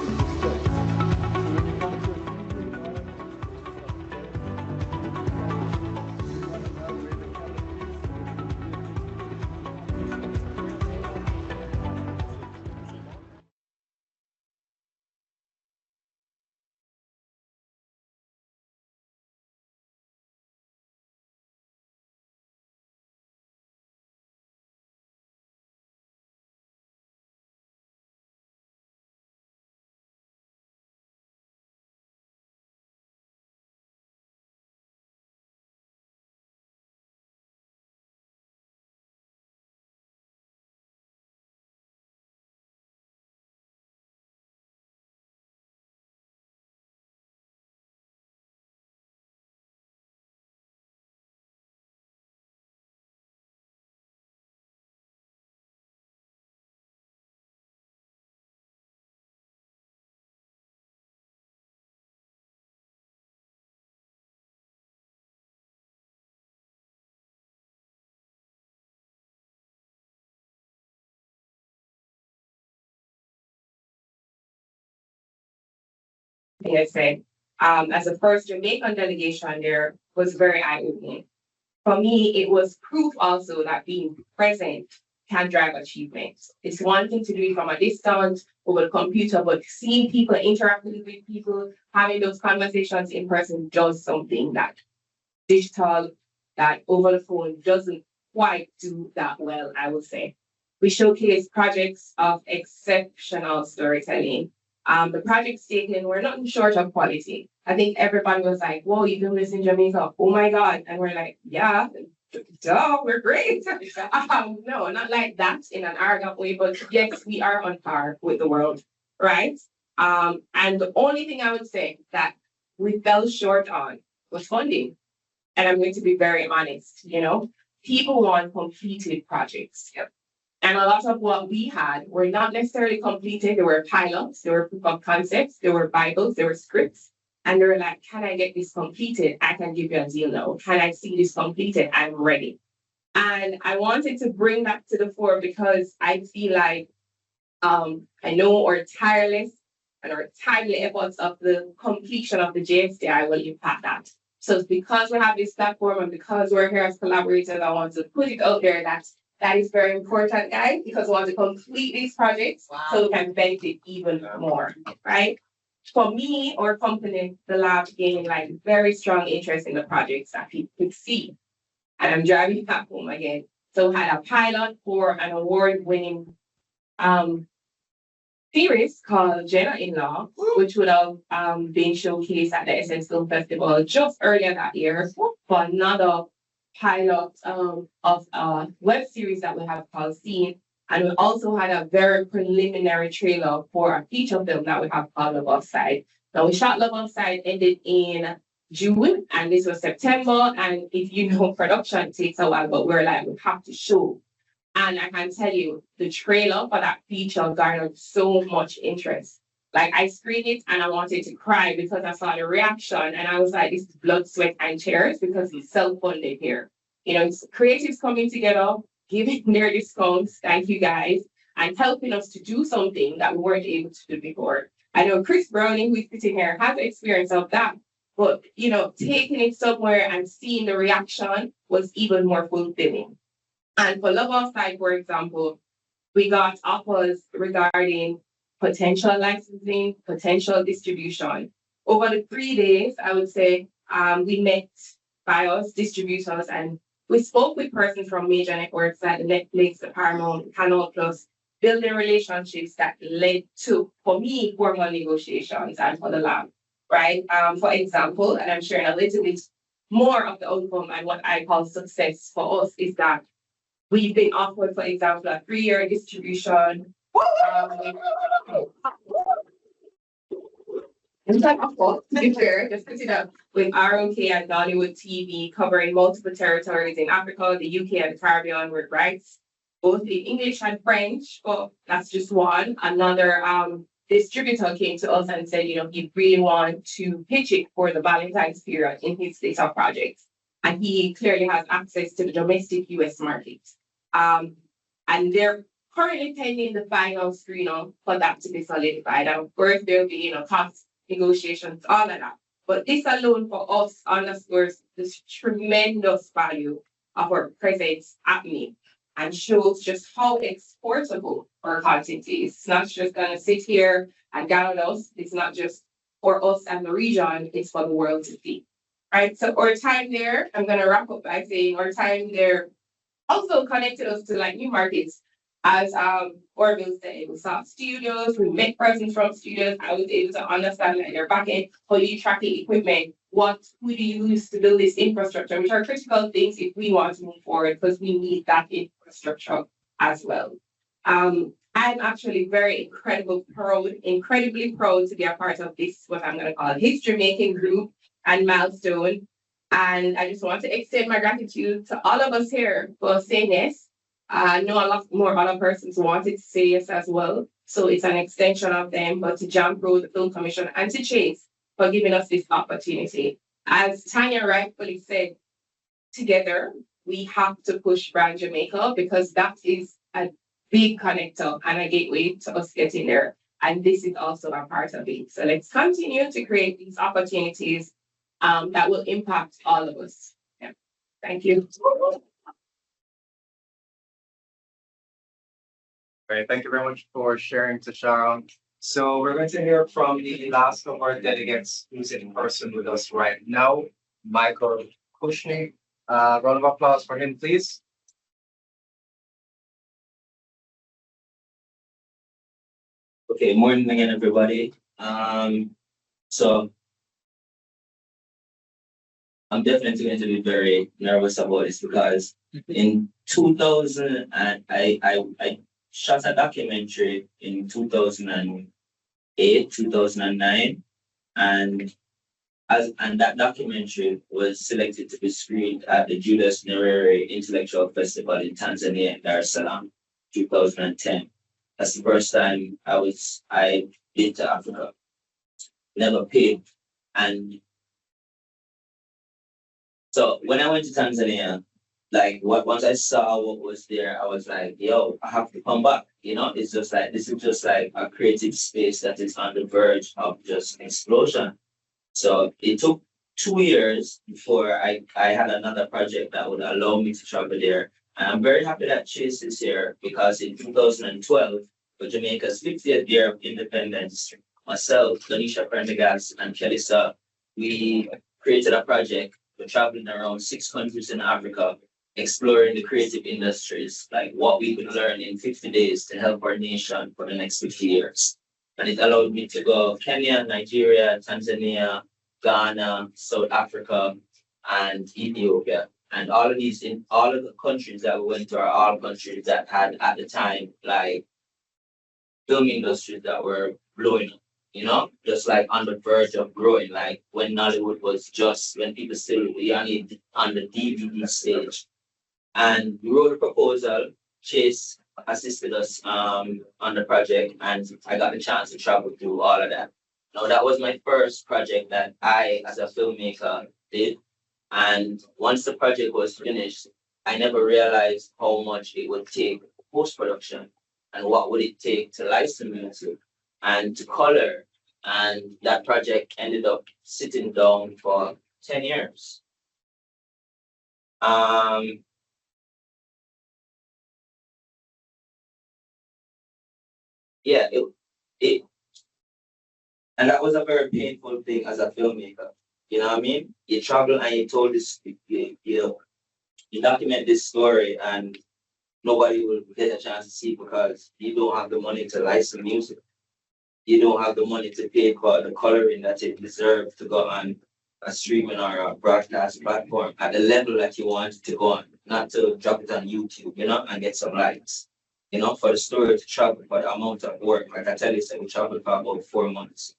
D: I say, as a first Jamaican delegation there was very eye-opening. For me, it was proof also that being present can drive achievements. It's one thing to do it from a distance over the computer, but seeing people, interacting with people, having those conversations in person does something that digital, that over the phone doesn't quite do that well, I would say. We showcase projects of exceptional storytelling. The projects taken were nothing short of quality. I think everybody was like, whoa, you doing this in Jamaica? Oh my God. And we're like, yeah, duh, we're great. No, not like that in an arrogant way, but yes, we are on par with the world, right? And the only thing I would say that we fell short on was funding. And I'm going to be very honest, people want completed projects. Yep. And a lot of what we had were not necessarily completed. There were pilots, there were proof of concepts, there were Bibles, there were scripts. And they were like, can I get this completed? I can give you a deal now. Can I see this completed? I'm ready. And I wanted to bring that to the fore because I feel like I know our tireless and our timely efforts of the completion of the JSDI will impact that. So it's because we have this platform and because we're here as collaborators, I want to put it out there that is very important, guys, because we want to complete these projects so we can benefit even more, right? For me, our company, the lab, gained like very strong interest in the projects that people could see. And I'm driving back home again. So we had a pilot for an award-winning series called Jenna-in-Law, which would have been showcased at the Essence Film Festival just earlier that year for another pilot of a web series that we have called Scene. And we also had a very preliminary trailer for a feature film that we have called Love Offside. Now we shot Love Offside, ended in June, and this was September. And if you know, production takes a while, but we're like, we have to show. And I can tell you, the trailer for that feature garnered so much interest. Like I screened it and I wanted to cry because I saw the reaction and I was like, this is blood, sweat, and tears because it's self-funded here. It's creatives coming together, giving their discounts, thank you guys, and helping us to do something that we weren't able to do before. I know Chris Browning, who's sitting here, has experience of that. But, you know, taking it somewhere and seeing the reaction was even more fulfilling. And for Love Outside, for example, we got offers regarding potential licensing, potential distribution. Over the 3 days, I would say, we met buyers, distributors, and we spoke with persons from major networks like Netflix, the Paramount, Canal Plus, building relationships that led to, for me, formal negotiations and for the lab, right? For example, and I'm sharing a little bit more of the outcome and what I call success for us is that we've been offered, for example, a 3-year distribution. And that, of course, to be fair, just put it up with ROK and Dollywood TV covering multiple territories in Africa, the UK, and the Caribbean with rights, both in English and French. But that's just one. Another distributor came to us and said, you know, he really want to pitch it for the Valentine's period in his list of projects. And he clearly has access to the domestic US market. And they're currently pending the final screening for that to be solidified. And of course, there'll be, you know, cost negotiations, all of that. But this alone for us underscores this tremendous value of our presence at MIP and shows just how exportable our content is. It's not just gonna sit here and gather us. It's not just for us and the region, it's for the world to see. Right, so our time there, I'm gonna wrap up by saying our time there also connected us to like new markets. As Orville said, we saw studios, we met persons from studios. I was able to understand like their backend, how do you track the equipment, who do you use to build this infrastructure, which are critical things if we want to move forward because we need that infrastructure as well. I'm actually very incredibly proud to be a part of this, what I'm gonna call history making group and milestone. And I just want to extend my gratitude to all of us here for saying yes. I know a lot more other persons wanted to say yes as well. So it's an extension of them, but to JAMPRO, the Film Commission, and to Chase for giving us this opportunity. As Tanya rightfully said, together, we have to push Brand Jamaica because that is a big connector and a gateway to us getting there. And this is also a part of it. So let's continue to create these opportunities that will impact all of us. Yeah. Thank you.
A: Great, thank you very much for sharing, Tashara. So we're going to hear from the last of our delegates who's in person with us right now, Michael Cushnie. Round of applause for him, please.
K: Okay, morning again, everybody. So I'm definitely going to be very nervous about this because in 2000, and I shot a documentary in 2008, 2009, and that documentary was selected to be screened at the Julius Nyerere Intellectual Festival in Tanzania, Dar es Salaam, 2010. That's the first time I been to Africa. Never paid. And so when I went to Tanzania, like once I saw what was there, I was like, yo, I have to come back. You know, it's just like, this is just like a creative space that is on the verge of just explosion. So it took 2 years before I had another project that would allow me to travel there. And I'm very happy that Chase is here because in 2012, for Jamaica's 50th year of independence, myself, Lanisha Prendergast, and Kelly Saab, we created a project. We're traveling around 6 countries in Africa, exploring the creative industries, like what we could learn in 50 days to help our nation for the next 50 years. And it allowed me to go Kenya, Nigeria, Tanzania, Ghana, South Africa, and Ethiopia. And all of the countries that we went to are all countries that had at the time, like film industries that were blowing up. You know, just like on the verge of growing, like when Nollywood was just, when people still were on the DVD stage. And we wrote a proposal, Chase assisted us on the project, and I got the chance to travel through all of that. Now, that was my first project that I, as a filmmaker, did. And once the project was finished, I never realized how much it would take post-production and what would it take to license music and to color And that project ended up sitting down for 10 years. Yeah, it and that was a very painful thing as a filmmaker. You know what I mean? You travel and you told this, you document this story and nobody will get a chance to see because you don't have the money to license music. You don't have the money to pay for the coloring that it deserves to go on a streaming or a broadcast platform at the level that you want it to go on, not to drop it on YouTube, and get some likes. For the story to travel, for the amount of work. Like I tell you, we traveled for about 4 months.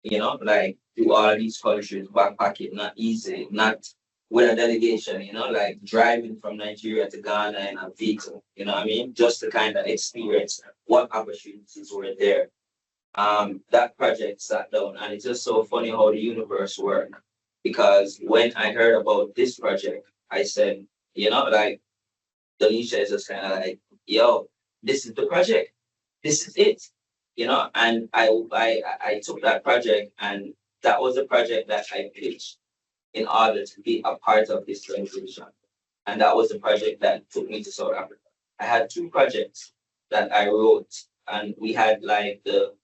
K: Like through all these countries, backpacking, not easy, not with a delegation, like driving from Nigeria to Ghana in a vehicle, you know what I mean? Just to kind of experience what opportunities were there. That project sat down, and it's just so funny how the universe works. Because when I heard about this project, I said, like, Donisha is just kind of like, yo, this is the project. This is it. And I took that project, and that was a project that I pitched in order to be a part of this revolution. And that was the project that took me to South Africa. I had 2 projects that I wrote, and we had the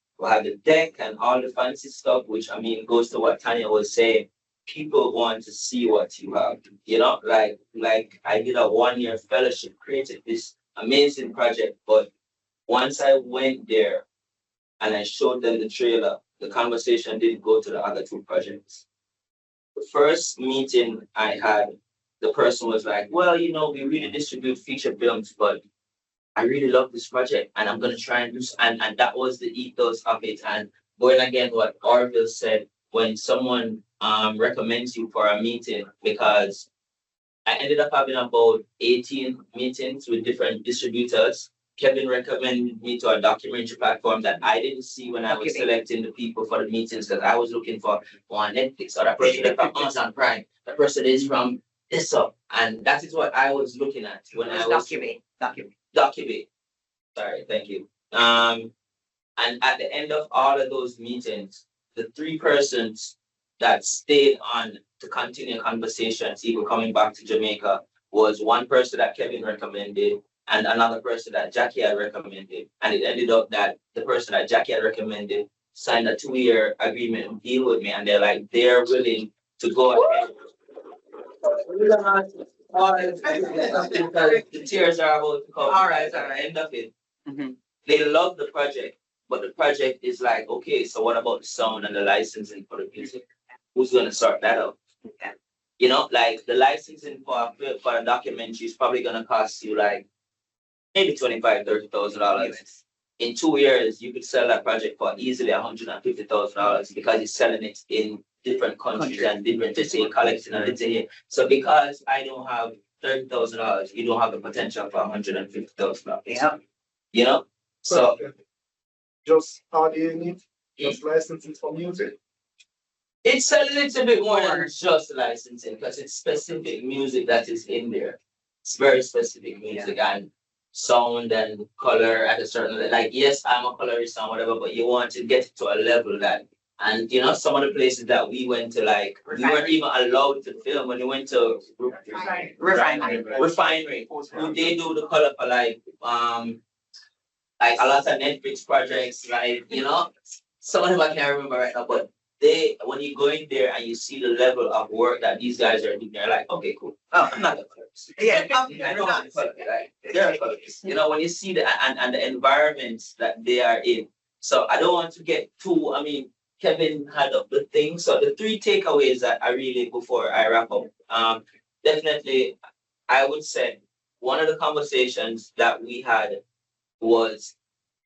K: deck and all the fancy stuff, which goes to what Tanya was saying. People want to see what you have, like I did a 1-year fellowship, created this amazing project. But once I went there and I showed them the trailer, the conversation didn't go to the other 2 projects. The first meeting I had, the person was like, well, we really distribute feature films, but I really love this project and I'm going to try and do, and that was the ethos of it. And going again, what Orville said, when someone recommends you for a meeting, because I ended up having about 18 meetings with different distributors. Kevin recommended me to a documentary platform that I didn't see when I was selecting the people for the meetings, because I was looking for on Netflix, or that person is from Amazon Prime, that person is from this up. And that is what I was looking at when I was document. Sorry, thank you. And at the end of all of those meetings, the 3 persons that stayed on to continue conversations, even coming back to Jamaica, was one person that Kevin recommended and another person that Jackie had recommended. And it ended up that the person that Jackie had recommended signed a 2-year agreement deal with me, and they're willing to go ahead. The tears are about to come. All right. At the end of it, they love the project, but the project is like, okay, so what about the sound and the licensing for the music? Who's going to sort that out? Like the licensing for a documentary is probably going to cost you like maybe $25,000-$30,000. In 2 years, you could sell that project for easily $150,000 because you're selling it in different countries and different collecting and here. So because I don't have $30,000, you don't have the potential for $150,000. Yeah. So
N: just how do you need just licensing for music?
K: It's a little bit more than just licensing, because it's specific music that is in there. It's very specific music and sound and color at a certain level. Like, yes, I'm a colorist and whatever, but you want to get to a level that, and some of the places that we went to, like, we weren't even allowed to film. When we went to refinery, they do the color for like a lot of Netflix projects, like, some of them I can't remember right now, but when you go in there and you see the level of work that these guys are doing, they're like, okay, cool. Oh, I'm not a colorist. Yeah, I know I'm a colorist, right? They're a colorist. When you see and the environments that they are in. So I don't want to get too, Kevin had up the thing. So the 3 takeaways that I really, before I wrap up, definitely, I would say one of the conversations that we had was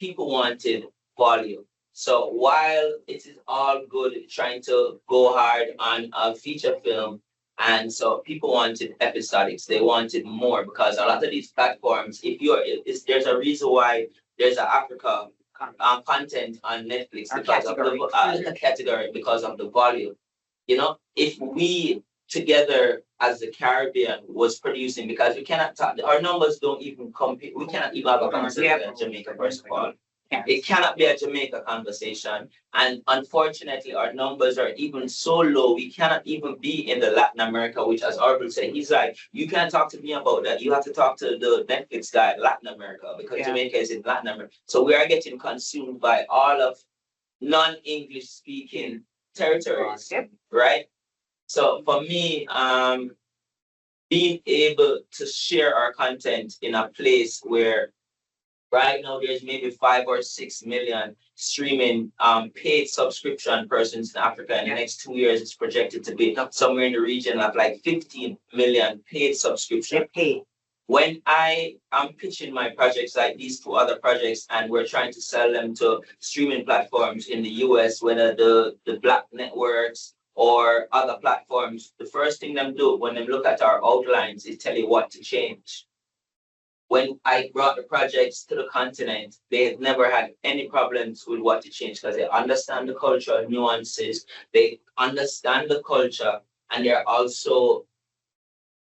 K: people wanted volume. So while it is all good trying to go hard on a feature film, and so people wanted episodics, they wanted more, because a lot of these platforms, there's a reason why there's an Africa content on Netflix because of the category, because of the volume. If we together as the Caribbean was producing, because we cannot talk, our numbers don't even compete. We cannot even have a conversation in Jamaica, first of all. It cannot be a Jamaica conversation. And unfortunately, our numbers are even so low, we cannot even be in the Latin America, which as Orville said, he's like, you can't talk to me about that. You have to talk to the Netflix guy in Latin America because Jamaica is in Latin America. So we are getting consumed by all of non-English speaking territories, right? So for me, being able to share our content in a place where right now there's maybe 5 or 6 million streaming paid subscription persons in Africa. In the next 2 years, it's projected to be somewhere in the region of like 15 million paid subscription. When I am pitching my projects like these 2 other projects and we're trying to sell them to streaming platforms in the US, whether the Black networks or other platforms, the first thing them do when they look at our outlines is tell you what to change. When I brought the projects to the continent, they had never had any problems with what to change because they understand the cultural nuances, they understand the culture, and they're also,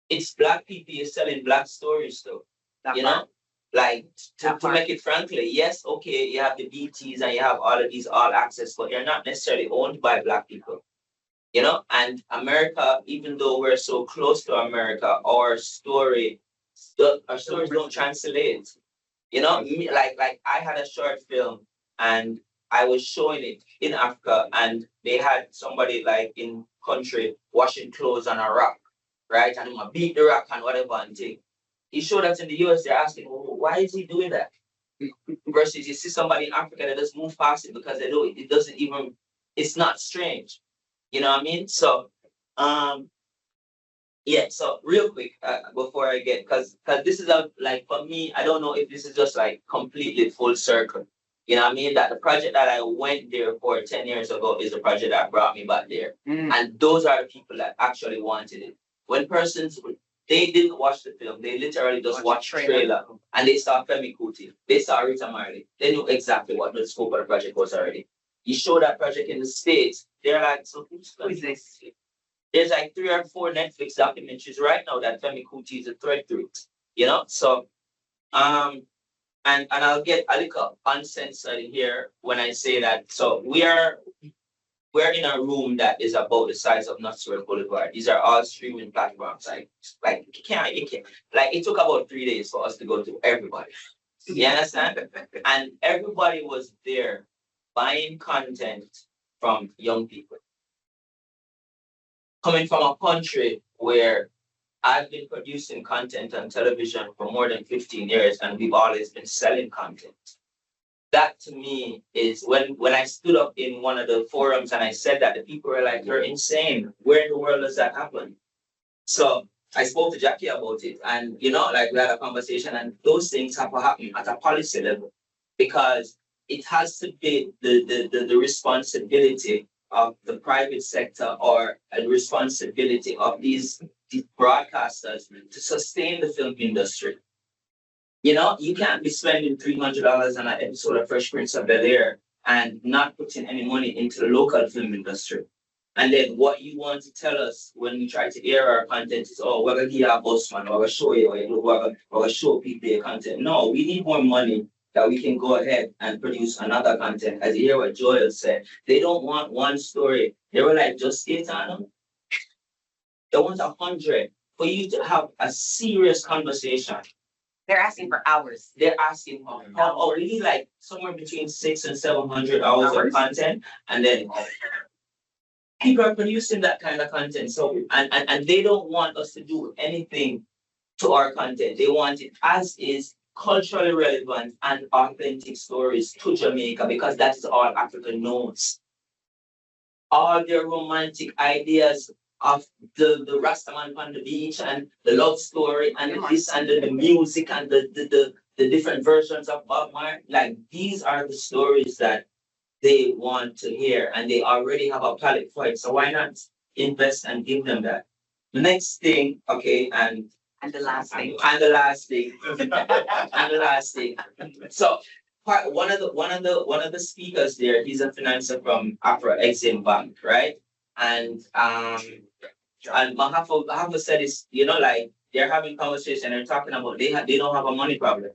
K: it's Black people you're selling Black stories to, you know? Like, to make it frankly, yes, okay, you have the BTs and you have all of these all access, but they're not necessarily owned by Black people. You know, and America, even though we're so close to America, our stories don't translate. You know, like I had a short film and I was showing it in Africa and they had somebody like in country washing clothes on a rock, right? And he beat the rock and whatever and thing. He showed us in the US, they're asking, well, why is he doing that? Versus you see somebody in Africa that just move past it because they know it doesn't even, it's not strange. You know what I mean? So, yeah, so real quick, before I get, because this is like, for me, I don't know if this is just like completely full circle. You know what I mean? That the project that I went there for 10 years ago is the project that brought me back there. And those are the people that actually wanted it. When persons, they didn't watch the film, they literally just watched the trailer and they saw Femi Kuti, they saw Rita Marley. They knew exactly what the scope of the project was already. You show that project in the States, they're like, so who is this? There's like 3 or 4 Netflix documentaries right now that Femi Kuti is a thread through it, you know? So, and I'll get a little uncensored here when I say that. So we're in a room that is about the size of Knoxville Boulevard. These are all streaming platforms. Like you can't, like it took about 3 days for us to go to everybody. You understand? And everybody was there buying content from young people. Coming from a country where I've been producing content on television for more than 15 years and we've always been selling content. That to me is when I stood up in one of the forums and I said that, the people were like, you're insane. Where in the world does that happen? So I spoke to Jackie about it and, you know, like we had a conversation and those things have to happen at a policy level because it has to be the responsibility of the private sector or a responsibility of these broadcasters to sustain the film industry. You know, you can't be spending $300 on an episode of Fresh Prince of Bel-Air and not putting any money into the local film industry. And then what you want to tell us when we try to air our content is, oh, we're going to give you a bus, man, we're going to show you, we're going to show people your content. No, we need more money that we can go ahead and produce another content. As you hear what Joel said, they don't want one story. They were like, just get on them. They want 100 for you to have a serious conversation.
C: They're asking for hours.
K: They're asking for we need like somewhere between 600 and 700 hours of content, and then people are producing that kind of content. So and they don't want us to do anything to our content. They want it as is, culturally relevant and authentic stories to Jamaica because that is all Africa knows. All their romantic ideas of the Rastaman on the beach and the love story and this and the music and the different versions of Bob Marley, like these are the stories that they want to hear and they already have a palette for it. So why not invest and give them that? The next thing, okay, and the last thing. And the last thing. And the last thing. So one of the speakers there, he's a financer from Exim Bank, right? And Mahafa said is, you know, like they're having conversation, they're talking about they don't have a money problem.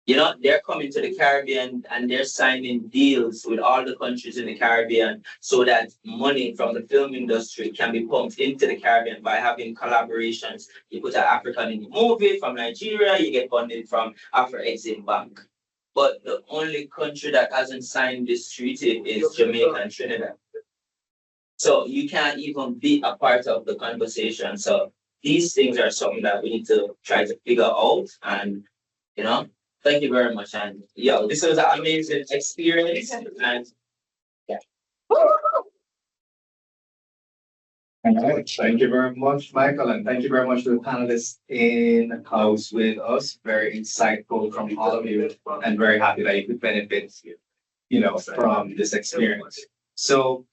K: You know, they're coming to the Caribbean and they're signing deals with all the countries in the Caribbean so that money from the film industry can be pumped into the Caribbean by having collaborations. You put an African in the movie from Nigeria, you get funding from Afro-Exim Bank. But the only country that hasn't signed this treaty is Jamaica and Trinidad. So you can't even be a part of the conversation. So these things are something that we need to try to figure out. And, you know, thank you very much. And yo, this was an amazing experience. And yeah.
A: All right. Thank you very much, Michael, and thank you very much to the panelists in the house with us. Very insightful from all of you, and very happy that you could benefit, you know, from this experience. So,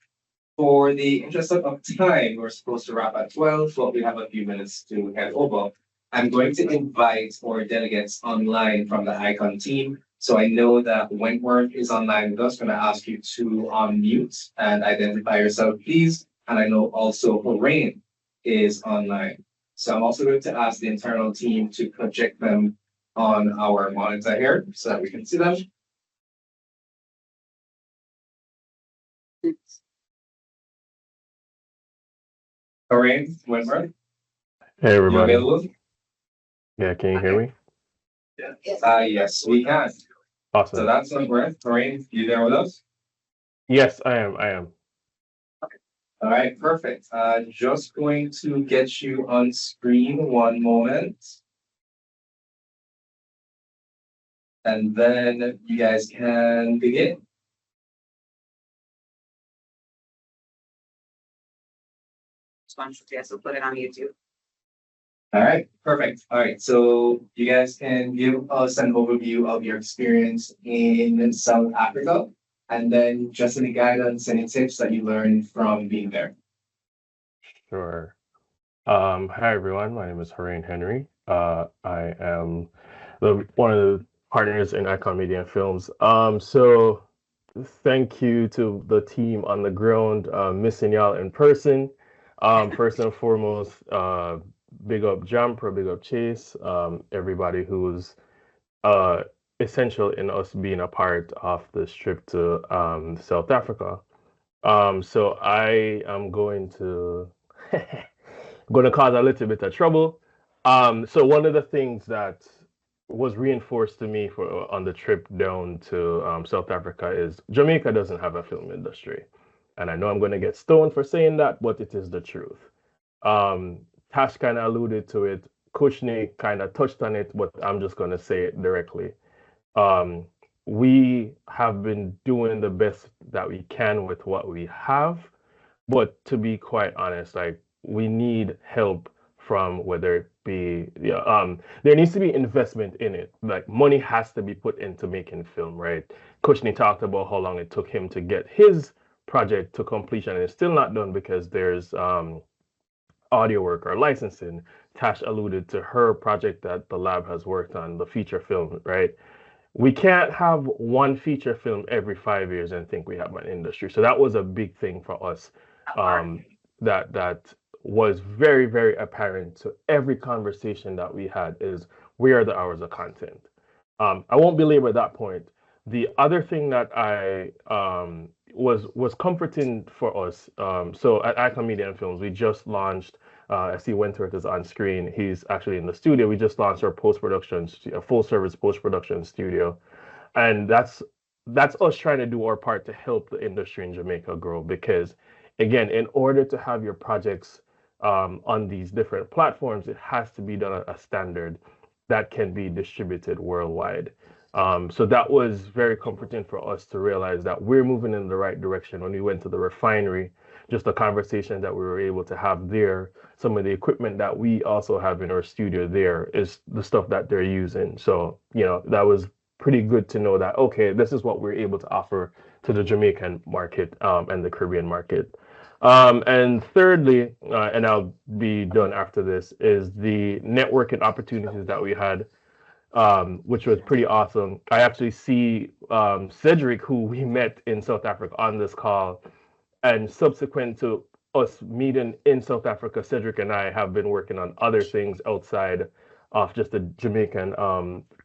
A: for the interest of time, we're supposed to wrap at 12, but we have a few minutes to head over. I'm going to invite our delegates online from the Ikon team. So I know that Wentworth is online with us. Going to ask you to unmute and identify yourself, please. And I know also Horane is online. So I'm also going to ask the internal team to project them on our monitor here so that we can see them. Horane, Wentworth.
O: Hey
A: You
O: everybody.
A: available?
O: Yeah, can you hear me?
A: Yes, we can. So
O: Awesome.
A: that's Wentworth. Horane, you there with us?
O: Yes, I am.
A: All right, perfect. Just going to get you on screen one moment. And then you guys can begin.
C: Yes, we'll put it on YouTube.
A: All right, perfect. All right, so you guys can give us an overview of your experience in South Africa, and then just any guidance, any tips that you learned from being there.
O: Sure. Hi everyone. My name is Horane Henry. I am one of the partners in Ikon Media and Films. So thank you to the team on the ground, missing y'all in person. First and foremost, big up JAMPRO, big up Chase, everybody who's essential in us being a part of this trip to South Africa. So I am going to cause a little bit of trouble. So one of the things that was reinforced to me on the trip down to South Africa is Jamaica doesn't have a film industry. And I know I'm going to get stoned for saying that, but it is the truth. Tash kind of alluded to it. Cushnie kind of touched on it, but I'm just going to say it directly. We have been doing the best that we can with what we have, but to be quite honest, like we need help from whether it be, there needs to be investment in it. Like money has to be put into making film, right? Cushnie talked about how long it took him to get his project to completion, and it's still not done because there's audio work or licensing. Tash alluded to her project that the lab has worked on, the feature film, right? We can't have one feature film every 5 years and think we have an industry. So that was a big thing for us. That was very, very apparent to every conversation that we had is where are the hours of content? I won't belabor that point. The other thing that I was comforting for us. So at Ikon Media and Films, we just launched. I see Wentworth is on screen. He's actually in the studio. We just launched our post-production, a full-service post-production studio, and that's us trying to do our part to help the industry in Jamaica grow. Because, again, in order to have your projects on these different platforms, it has to be done at a standard that can be distributed worldwide. So that was very comforting for us to realize that we're moving in the right direction. When we went to the refinery, just the conversation that we were able to have there, some of the equipment that we also have in our studio there is the stuff that they're using. So, that was pretty good to know that, okay, this is what we're able to offer to the Jamaican market and the Caribbean market. And thirdly, and I'll be done after this, is the networking opportunities that we had, which was pretty awesome. I actually see Cedric, who we met in South Africa, on this call, and subsequent to us meeting in South Africa, Cedric and I have been working on other things outside of just the Jamaican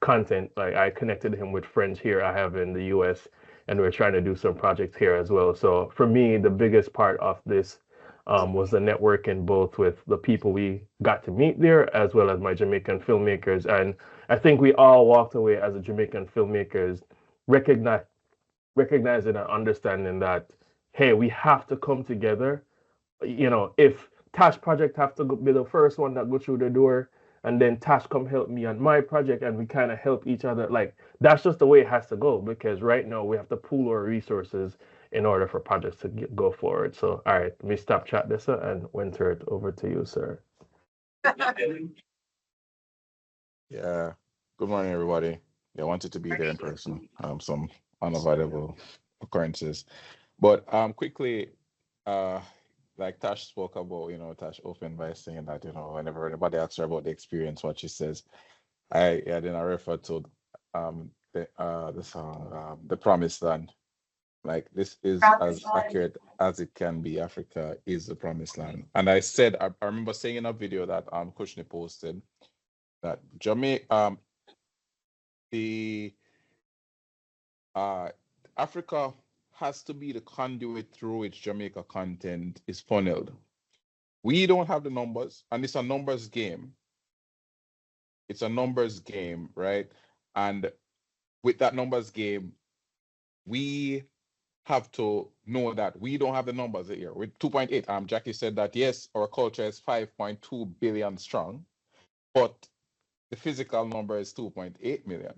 O: content. Like I connected him with friends here I have in the US, and we're trying to do some projects here as well. So for me, the biggest part of this was the networking, both with the people we got to meet there as well as my Jamaican filmmakers. And I think we all walked away as a Jamaican filmmakers recognizing and understanding that, hey, we have to come together. If Tash project have to be the first one that go through the door, and then Tash come help me on my project, and we kind of help each other. Like that's just the way it has to go, because right now we have to pool our resources in order for projects to go forward. So, all right, let me stop chat this and Wentworth, over to you, sir.
P: Yeah. Good morning, everybody. Yeah, I wanted to be there in person. Some unavoidable occurrences, but quickly, like Tash spoke about, Tash opened by saying that, whenever anybody asks her about the experience, what she says, then I refer to the song, The Promised Land. Like this is as accurate as it can be. Africa is the promised land. And I remember saying in a video that Cushnie posted that Jamaica, Africa has to be the conduit through which Jamaica content is funneled. We don't have the numbers, and it's a numbers game. It's a numbers game, right? And with that numbers game, we have to know that we don't have the numbers here. With 2.8, Jackie said that, yes, our culture is 5.2 billion strong, but the physical number is 2.8 million.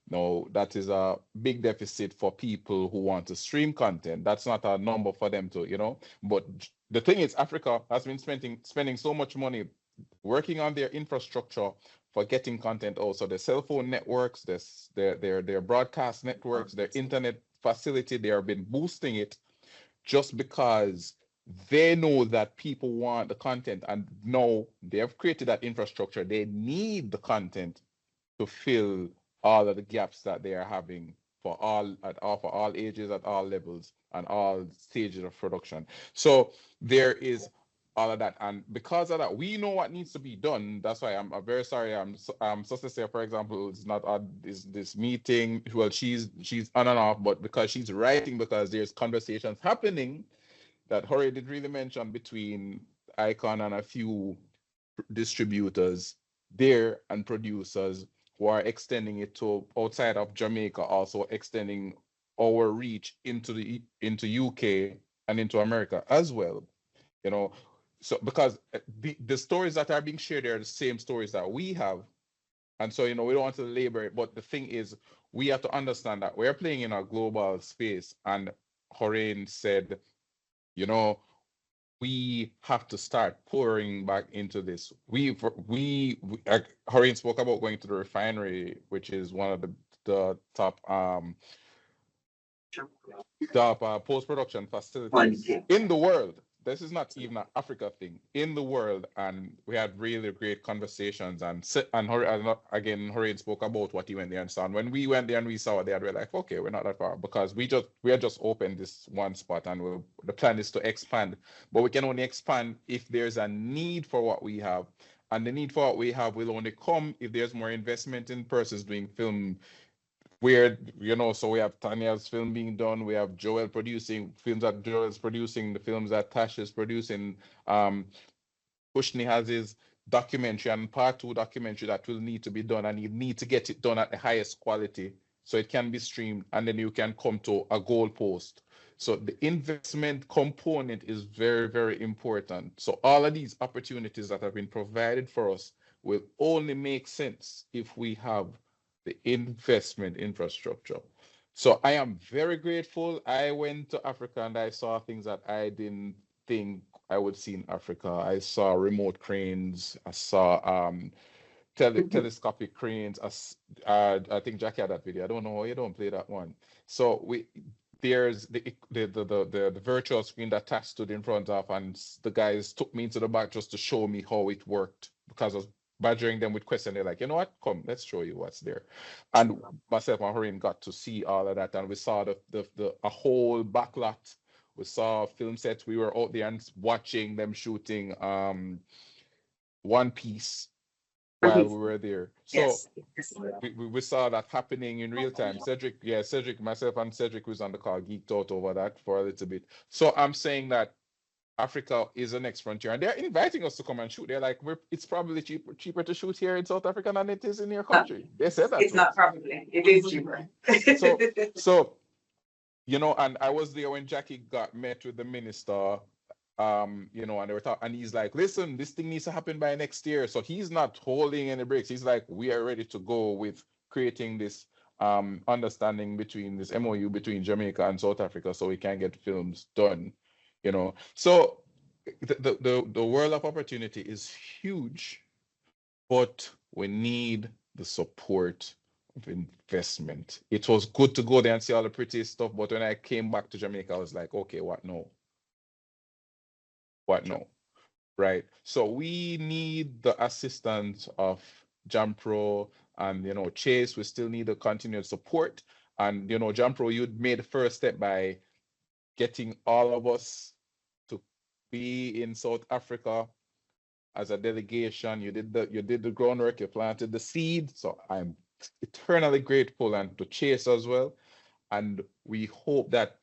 P: Now, that is a big deficit for people who want to stream content. That's not a number for them to, but the thing is, Africa has been spending so much money working on their infrastructure for getting content out. So the cell phone networks, their broadcast networks, their internet facility, they have been boosting it just because they know that people want the content, and now they have created that infrastructure. They need the content to fill all of the gaps that they are having for all ages, at all levels, and all stages of production. So there is all of that, and because of that, we know what needs to be done. That's why I'm very sorry. Sosiessia, for example, is not at this meeting. Well, she's on and off, but because she's writing, because there's conversations happening that Horane did really mention between Ikon and a few distributors there and producers who are extending it to outside of Jamaica, also extending our reach into UK and into America as well. So because the stories that are being shared are the same stories that we have. And so, we don't want to labor it, but the thing is, we have to understand that we're playing in a global space. And Horane said, we have to start pouring back into this. Horane spoke about going to the refinery, which is one of the top post-production facilities in the world. This is not even an Africa thing, in the world. And we had really great conversations. And again, Horane spoke about what he went there and saw. And when we went there and we saw it there, we were like, okay, we're not that far, because we had just opened this one spot, and the plan is to expand. But we can only expand if there's a need for what we have. And the need for what we have will only come if there's more investment in persons doing film. So we have Tanya's film being done. We have Joel producing films that Joel's producing, the films that Tash is producing. Cushnie has his documentary and part 2 documentary that will need to be done, and you need to get it done at the highest quality so it can be streamed, and then you can come to a goalpost. So the investment component is very, very important. So all of these opportunities that have been provided for us will only make sense if we have the investment infrastructure. So I am very grateful. I went to Africa and I saw things that I didn't think I would see in Africa. I saw remote cranes. I saw telescopic cranes. I think Jackie had that video. I don't know why you don't play that one. So there's the virtual screen that Tash stood in front of, and the guys took me into the back just to show me how it worked, because I was badgering them with questions. They're like, you know what? Come, let's show you what's there. And myself and Horane got to see all of that, and we saw a whole backlot. We saw film sets. We were out there and watching them shooting One Piece while we were there. So
C: Yes.
P: we saw that happening in real time. Cedric, myself and Cedric was on the call, geeked out over that for a little bit. So I'm saying that Africa is the next frontier, and they're inviting us to come and shoot. They're like, it's probably cheaper to shoot here in South Africa than it is in your country. They said that.
C: It's not probably, it is cheaper.
P: So, and I was there when Jackie met with the minister, and they were talking, and he's like, listen, this thing needs to happen by next year. So he's not holding any breaks. He's like, we are ready to go with creating this understanding between this MOU between Jamaica and South Africa so we can get films done. So the world of opportunity is huge, but we need the support of investment. It was good to go there and see all the pretty stuff, but when I came back to Jamaica, I was like, okay, what no? Right? So we need the assistance of JAMPRO and Chase. We still need the continued support. And JAMPRO, you made the first step by getting all of us to be in South Africa as a delegation. You did the groundwork, you planted the seed. So I'm eternally grateful, and to Chase as well. And we hope that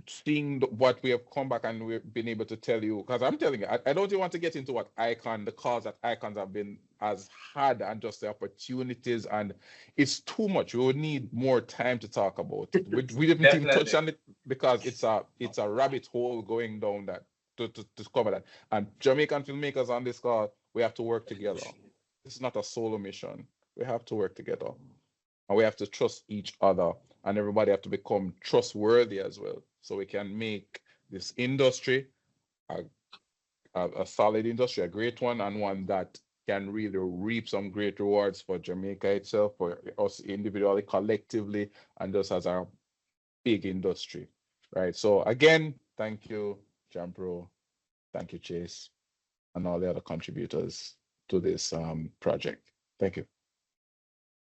P: seeing what we have come back and we've been able to tell you, because I'm telling you, I don't even want to get into what Ikon, the cause that Ikons has had, and just the opportunities, and it's too much. We would need more time to talk about it. We didn't even touch on it because it's a rabbit hole going down that to cover that. And Jamaican filmmakers on this call, we have to work together. It's not a solo mission. We have to work together, and we have to trust each other, and everybody have to become trustworthy as well, so we can make this industry a solid industry, a great one, and one that can really reap some great rewards for Jamaica itself, for us individually, collectively, and just as a big industry, right? So again, thank you, JAMPRO, thank you, Chase, and all the other contributors to this project. Thank you.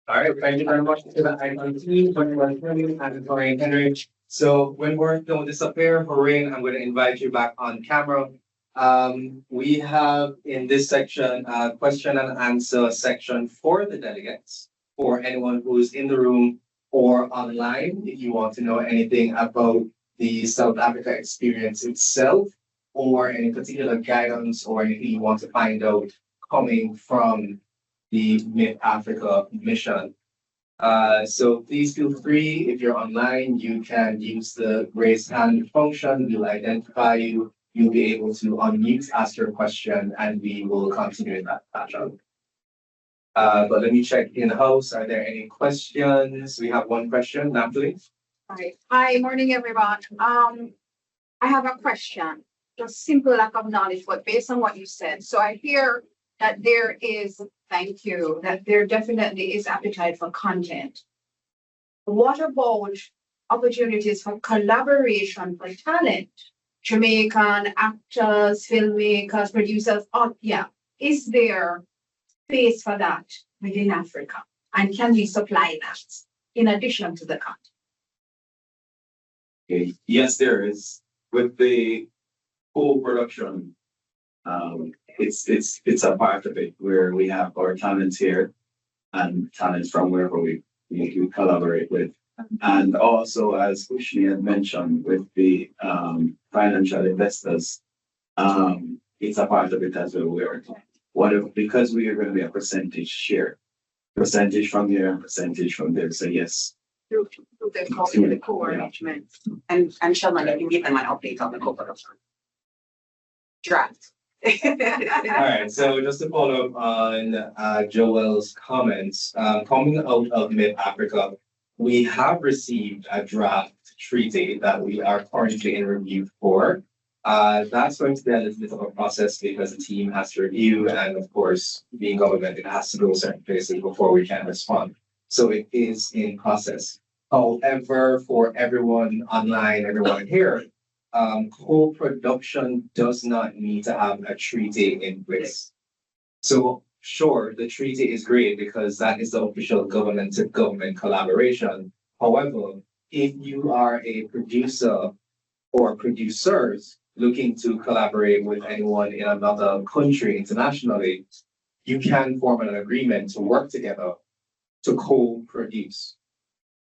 A: All right, thank you very much to the Ikon team, Wentworth and Horane Henry. So Wentworth, don't disappear. Horane, I'm going to invite you back on camera. We have in this section a question and answer section for the delegates, for anyone who's in the room or online. If you want to know anything about the South Africa experience itself, or any particular guidance or anything you want to find out coming from the MIP Africa mission. So please feel free, if you're online, you can use the raise hand function. We'll identify you. You'll be able to unmute, ask your question, and we will continue in that pattern. But let me check in house. Are there any questions? We have one question, Natalie.
Q: Hi, morning, everyone. I have a question. Just simple lack of knowledge, but based on what you said. So I hear that there is, thank you, that there definitely is appetite for content. What about opportunities for collaboration for talent? Jamaican actors, filmmakers, producers, is there space for that within Africa? And can we supply that in addition to the content?
J: Okay. Yes, there is. With the co-production, it's a part of it where we have our talents here and talents from wherever we collaborate with. And also, as Cushnie had mentioned, with the financial investors, it's a part of it as well. Because we are going to be a percentage share, percentage from here and percentage from there. So yes.
Q: Through the co-arrangement.
C: And Shelman, you can give them an update on the co-production draft.
A: All right, so just to follow up on Joel's comments, coming out of MIP Africa, we have received a draft treaty that we are currently in review for. That's going to be a little bit of a process because the team has to review, and of course, being government, it has to go certain places before we can respond. So it is in process. However, for everyone online, everyone here, co-production does not need to have a treaty in place. So sure, the treaty is great because that is the official government-to-government collaboration. However, if you are a producer or producers looking to collaborate with anyone in another country internationally, you can form an agreement to work together to co-produce.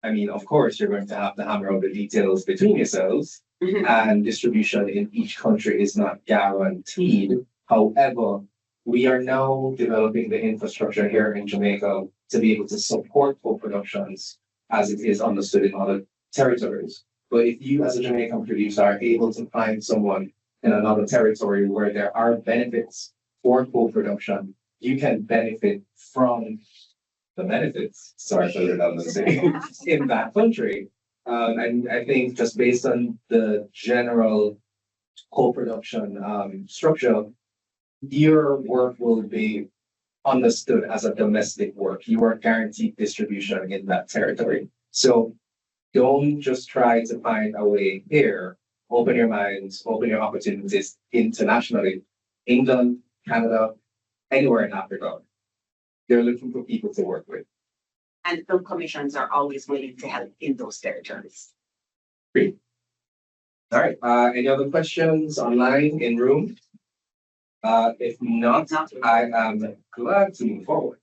A: I mean, of course, you're going to have to hammer out the details between yourselves, and distribution in each country is not guaranteed. However, we are now developing the infrastructure here in Jamaica to be able to support co-productions as it is understood in other territories. But if you, as a Jamaican producer, are able to find someone in another territory where there are benefits for co-production, you can benefit from the benefits, sorry for the redundancy, in that country. And I think just based on the general co-production structure, your work will be understood as a domestic work. You are guaranteed distribution in that territory. So don't just try to find a way here. Open your minds, open your opportunities internationally. England, Canada, anywhere in Africa. They're looking for people to work with.
C: And film commissions are always willing to help in those territories.
A: Great. All right. Any other questions online in room? If not, I am glad to move forward.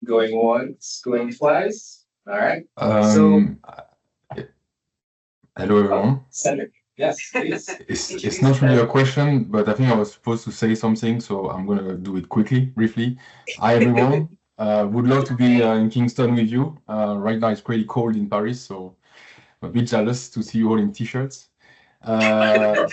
A: Going once, going twice. All right.
R: Hello, everyone.
A: Cedric. Yes, please.
R: It's not really a question, but I think I was supposed to say something, so I'm gonna do it quickly, briefly. Hi, everyone. Would love to be in Kingston with you. Right now it's pretty cold in Paris, so I'm a bit jealous to see you all in t-shirts. I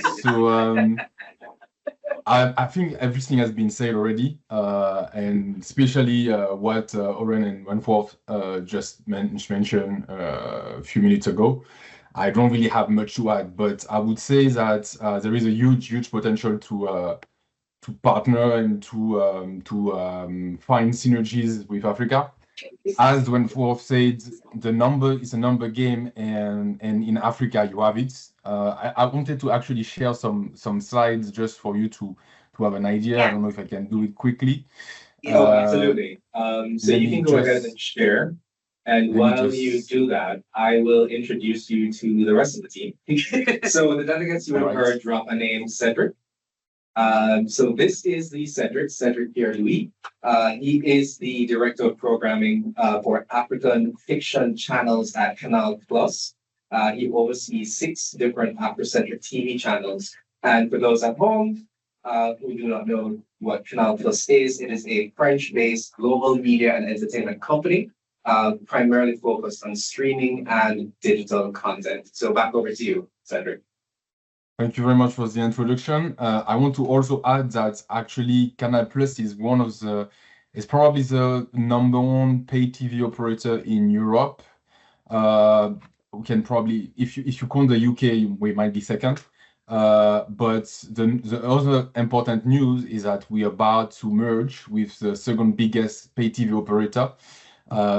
R: think everything has been said already, and especially what Horane and Wentworth just mentioned a few minutes ago. I don't really have much to add, but I would say that there is a huge potential to partner and to find synergies with Africa. As Wentworth said, the number is a number game, and in Africa you have it. I wanted to actually share some slides just for you to have an idea. Yeah. I don't know if I can do it quickly.
A: Oh, absolutely. So you can go ahead and share. And while you do that, I will introduce you to the rest of the team. So the delegates you have heard drop a name, Cedric. So this is the Cedric Pierre-Louis. He is the Director of Programming for African Fiction Channels at Canal Plus. He oversees 6 different Afrocentric TV channels. And for those at home who do not know what Canal Plus is, it is a French-based global media and entertainment company, primarily focused on streaming and digital content. So back over to you, Cedric.
R: Thank you very much for the introduction. I want to also add that actually Canal Plus is probably the #1 pay TV operator in Europe. We can probably, if you count the UK, we might be second. But the other important news is that we are about to merge with the second biggest pay TV operator.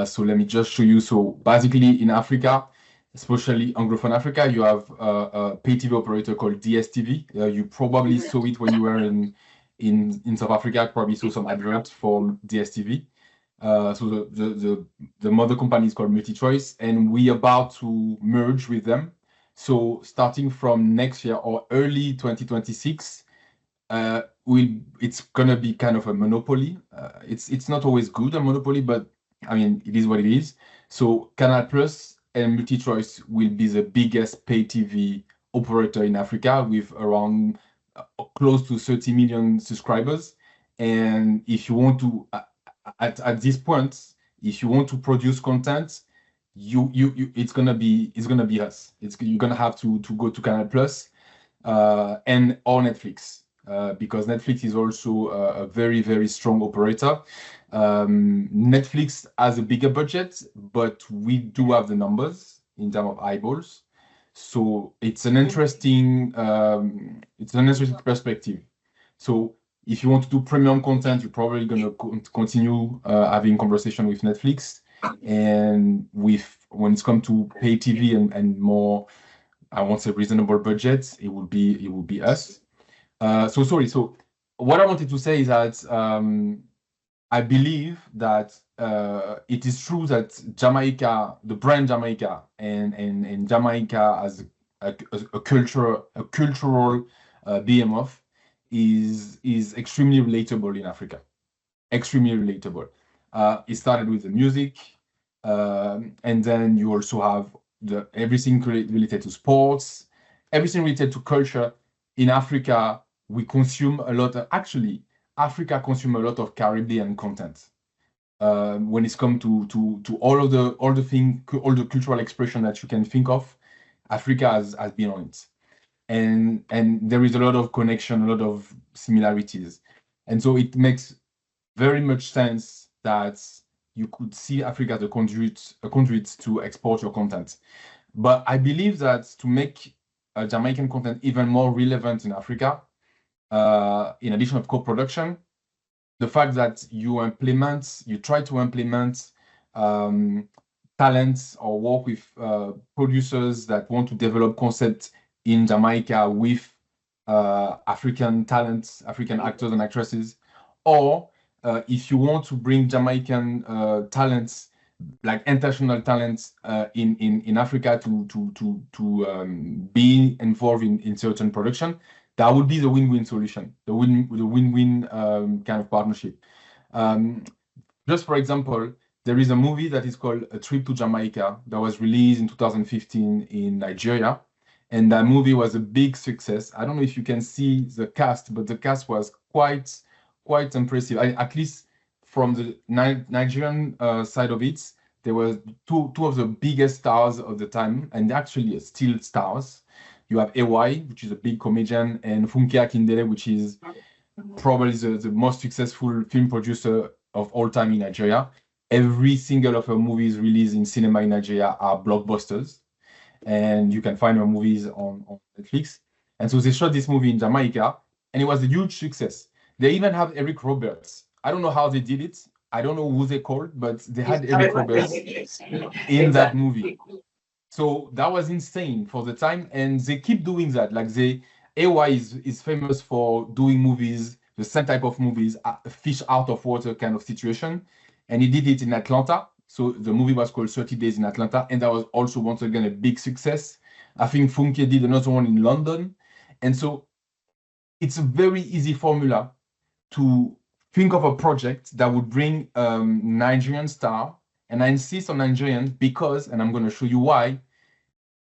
R: So let me just show you. So basically in Africa, especially Anglophone Africa, you have a pay TV operator called DSTV. You probably saw it when you were in South Africa. Probably saw some adverts for DSTV. So the mother company is called MultiChoice, and we are about to merge with them. So starting from next year or early 2026, it's gonna be kind of a monopoly. It's not always good, a monopoly, but I mean it is what it is. So Canal Plus and MultiChoice will be the biggest pay TV operator in Africa with around close to 30 million subscribers. And if you want to, at this point, if you want to produce content, it's gonna be us. You're gonna have to go to Canal Plus and or Netflix because Netflix is also a very strong operator. Netflix has a bigger budget, but we do have the numbers in terms of eyeballs. So it's an interesting perspective. So if you want to do premium content, you're probably going to continue having conversation with Netflix. And when it's come to pay TV and more, I won't say reasonable budgets, it will be us. So what I wanted to say is that I believe that it is true that Jamaica, the brand Jamaica, and Jamaica as a cultural behemoth is extremely relatable in Africa. Extremely relatable. It started with the music, and then you also have everything related to sports, everything related to culture. In Africa, we consume a lot actually, Africa consumes a lot of Caribbean content. When it's come to all the cultural expression that you can think of, Africa has been on it. And there is a lot of connection, a lot of similarities. And so it makes very much sense that you could see Africa as a conduit to export your content. But I believe that to make Jamaican content even more relevant in Africa, in addition of co-production, the fact that you try to implement talents or work with producers that want to develop concepts in Jamaica with African talents, African actors and actresses, or if you want to bring Jamaican talents, like international talents in Africa to be involved in certain production, that would be the win-win solution, the win-win kind of partnership. Just for example, there is a movie that is called A Trip to Jamaica that was released in 2015 in Nigeria. And that movie was a big success. I don't know if you can see the cast, but the cast was quite impressive. At least from the Nigerian side of it, there were two of the biggest stars of the time, and actually still stars. You have AY, which is a big comedian, and Funke Akindele, which is probably the most successful film producer of all time in Nigeria. Every single of her movies released in cinema in Nigeria are blockbusters, and you can find her movies on Netflix. And so they shot this movie in Jamaica, and it was a huge success. They even have Eric Roberts. I don't know how they did it. I don't know who they called, but they had Eric Roberts in that movie. So that was insane for the time, and they keep doing that. Like AY is famous for doing movies, the same type of movies, fish out of water kind of situation, and he did it in Atlanta. So the movie was called 30 Days in Atlanta, and that was also once again a big success. I think Funke did another one in London, and so it's a very easy formula to think of a project that would bring Nigerian star. And I insist on Nigerian because, and I'm going to show you why,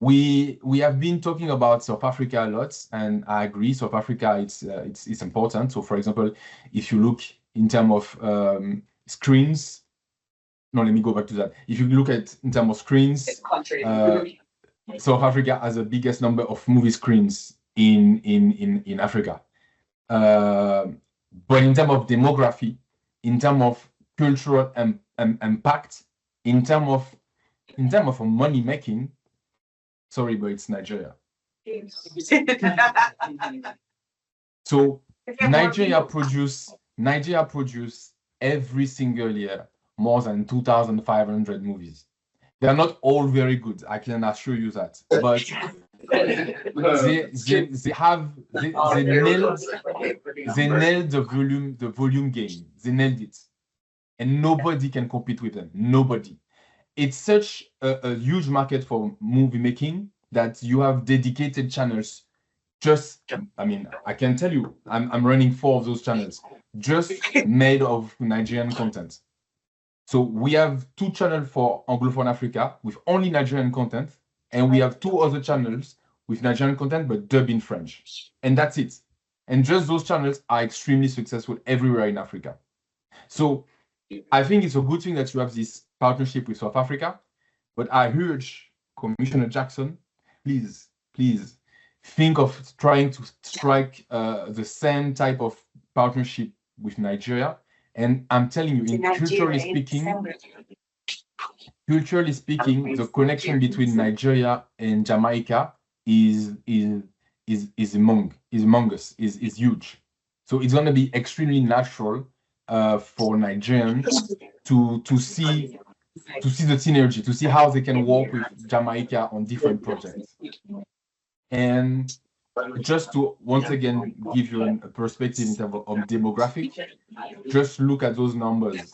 R: we have been talking about South Africa a lot, and I agree, South Africa, it's important. So for example, if you look in terms of screens, no, let me go back to that. If you look at in terms of screens, South Africa has the biggest number of movie screens in Africa. But in terms of demography, in terms of cultural impact, in terms of money making, sorry, but it's Nigeria. So Nigeria produce every single year more than 2,500 movies. They are not all very good, I can assure you that. But they nailed the volume game. They nailed it. And nobody can compete with them. Nobody. It's such a huge market for movie making that you have dedicated channels. I can tell you, I'm running 4 of those channels just made of Nigerian content. So we have 2 channels for Anglophone Africa with only Nigerian content, and we have 2 other channels with Nigerian content but dubbed in French. And that's it. And just those channels are extremely successful everywhere in Africa. So I think it's a good thing that you have this partnership with South Africa, but I urge Commissioner Jackson, please think of trying to strike the same type of partnership with Nigeria. And I'm telling you, culturally speaking, the connection between Nigeria and Jamaica is humongous, is huge. So it's going to be extremely natural for Nigerians to see the synergy, to see how they can work with Jamaica on different projects. And just to once again give you a perspective in terms of demographic, just look at those numbers.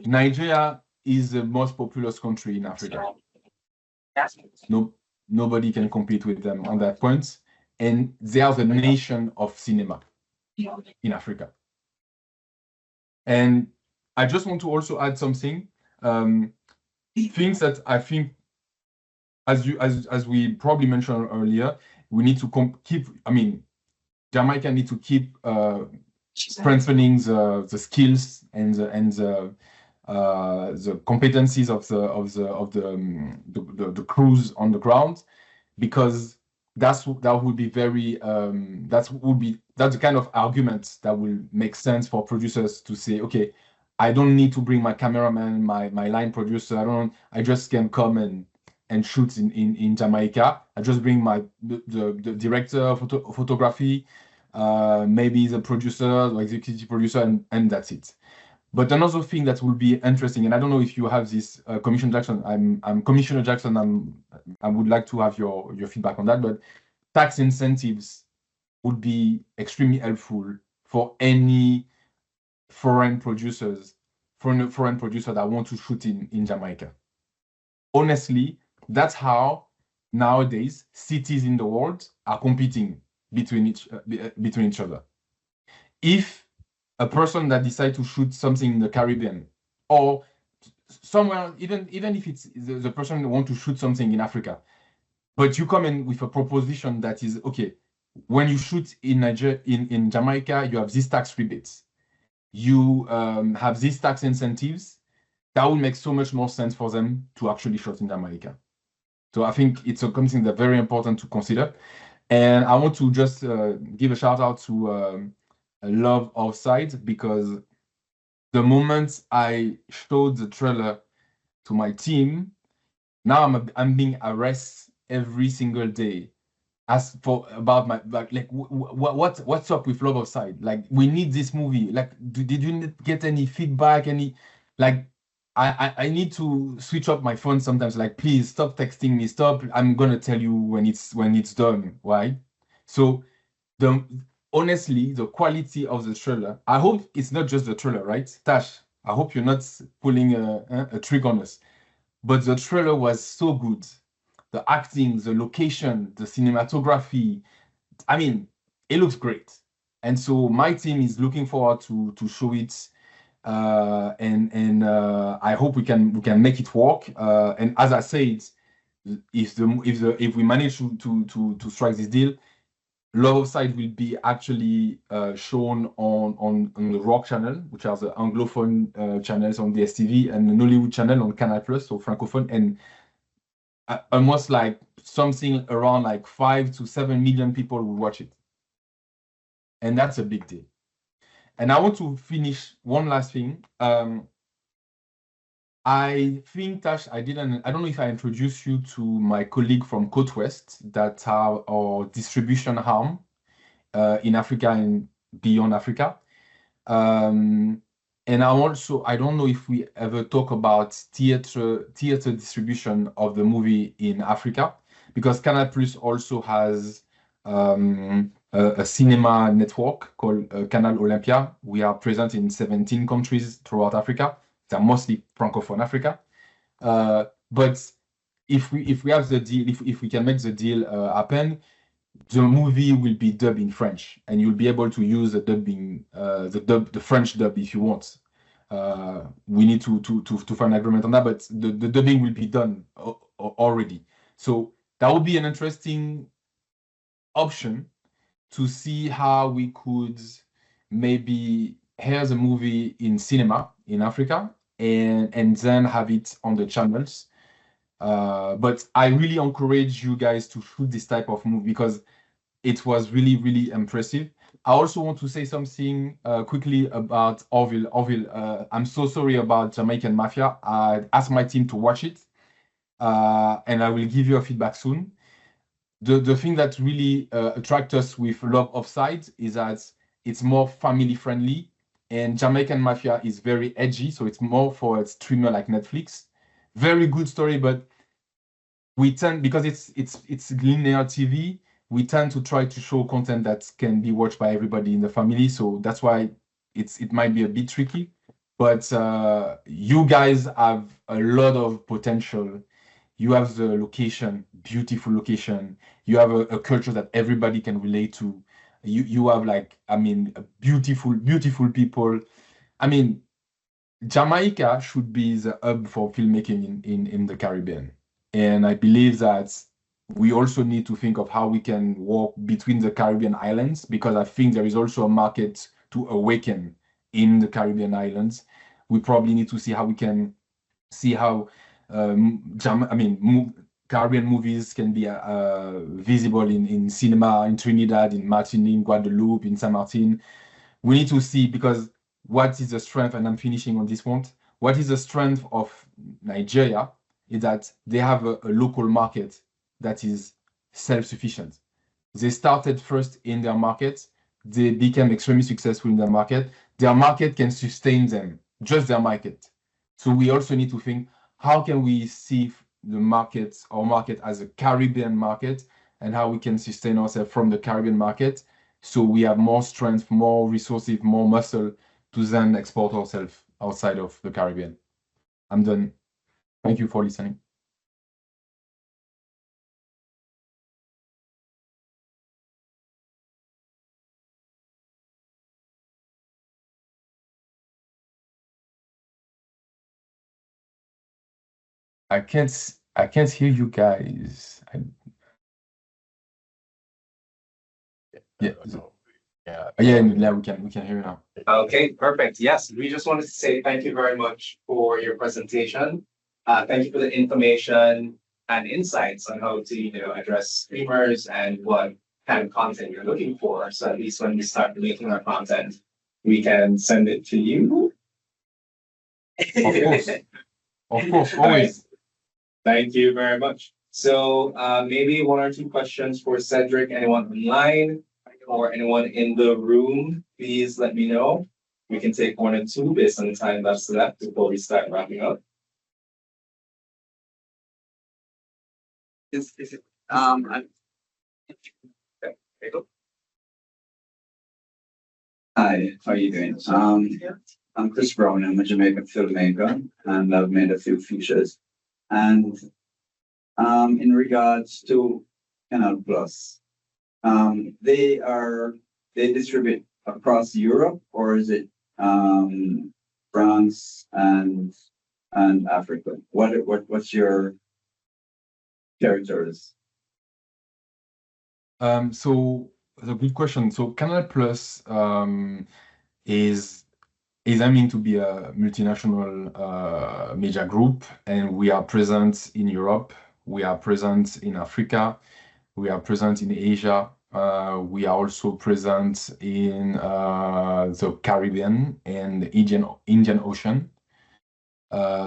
R: Nigeria is the most populous country in Africa. Nobody can compete with them on that point. And they are the nation of cinema. in Africa. And I just want to also add something. Things that I think, as we probably mentioned earlier, we need to keep. I mean, Jamaica need to keep strengthening the skills and the competencies of the crews on the ground, because that's the kind of argument that will make sense for producers to say, okay, I don't need to bring my cameraman, my line producer. I just can come and shoot in Jamaica. I just bring the director of photography, maybe the producer or executive producer, and that's it. But another thing that will be interesting, and I don't know if you have this, Commissioner Jackson. I'm Commissioner Jackson. I would like to have your feedback on that. But tax incentives would be extremely helpful for any foreign producer that want to shoot in Jamaica. Honestly, that's how nowadays cities in the world are competing between each other. If a person that decides to shoot something in the Caribbean or somewhere, even if it's the person who wants to shoot something in Africa, but you come in with a proposition that is, okay, when you shoot in in Jamaica, you have these tax rebates, you have these tax incentives, that will make so much more sense for them to actually shoot in Jamaica. So I think it's something that's very important to consider. And I want to just give a shout out to Love Offside, because the moment I showed the trailer to my team, now I'm being arrested every single day. As for about my what's up with Love Offside? Like, we need this movie. Like, did you get any feedback? I need to switch up my phone sometimes. Like, please stop texting me. Stop. I'm gonna tell you when it's done. Right? So honestly, the quality of the trailer. I hope it's not just the trailer, right, Tash? I hope you're not pulling a trick on us. But the trailer was so good. The acting, the location, the cinematography. I mean, it looks great. And so my team is looking forward to show it. I hope we can make it work. And as I said, if we manage to strike this deal, Love Offside will be actually shown on the Rock channel, which are the Anglophone channels on DSTV, and the Nollywood channel on Canal Plus, so Francophone, and almost like something around like 5 to 7 million people will watch it. And that's a big deal. And I want to finish one last thing. I think, Tash, I don't know if I introduced you to my colleague from Coast West that are our distribution arm in Africa and beyond Africa. And I don't know if we ever talk about theater distribution of the movie in Africa, because Canal Plus also has a cinema network called Canal Olympia. We are present in 17 countries throughout Africa. They're mostly Francophone Africa. But if we have the deal, if we can make the deal happen, the movie will be dubbed in French, and you'll be able to use the dubbing, the French dub if you want. We need to find an agreement on that, but the dubbing will be done already. So that would be an interesting option to see how we could maybe air the movie in cinema in Africa and then have it on the channels. But I really encourage you guys to shoot this type of movie because it was really, really impressive. I also want to say something quickly about Orville. Orville, I'm so sorry about Jamaican Mafia. I asked my team to watch it, and I will give you a feedback soon. The thing that really attracts us with Love Offside is that it's more family friendly, and Jamaican Mafia is very edgy, so it's more for a streamer like Netflix. Very good story, but we tend, because it's linear TV, we tend to try to show content that can be watched by everybody in the family. So that's why it might be a bit tricky. But you guys have a lot of potential. You have the location, beautiful location. You have a culture that everybody can relate to. You have like, I mean, beautiful people. I mean, Jamaica should be the hub for filmmaking in the Caribbean. And I believe that we also need to think of how we can work between the Caribbean islands, because I think there is also a market to awaken in the Caribbean islands. We probably need to see how we can see how Caribbean movies can be visible in cinema in Trinidad, in Martinique, Guadeloupe, in Saint Martin. We need to see, because what is the strength, and I'm finishing on this point, what is the strength of Nigeria is that they have a local market that is self-sufficient. They started first in their market, they became extremely successful in their market. Their market can sustain them, just their market. So we also need to think, how can we see the market, our market as a Caribbean market, and how we can sustain ourselves from the Caribbean market, so we have more strength, more resources, more muscle to then export ourselves outside of the Caribbean. I'm done. Thank you for listening. I can't hear you guys. Yeah, we can hear you now.
A: Okay, perfect. Yes, we just wanted to say thank you very much for your presentation. Thank you for the information and insights on how to, address streamers and what kind of content you're looking for. So at least when we start making our content, we can send it to you.
R: Of course, always.
A: Thank you very much. So maybe one or two questions for Cedric. Anyone online or anyone in the room, please let me know. We can take one or two based on the time that's left before we start wrapping up.
S: Okay, there you go. Hi, how are you doing? I'm Chris Brown. I'm a Jamaican filmmaker, and I've made a few features. And in regards to Canal Plus, they distribute across Europe, or is it France and Africa? What's your territories?
R: So the good question. So Canal Plus is aiming to be a multinational media group, and we are present in Europe, we are present in Africa, we are present in Asia, we are also present in the Caribbean and Indian Ocean.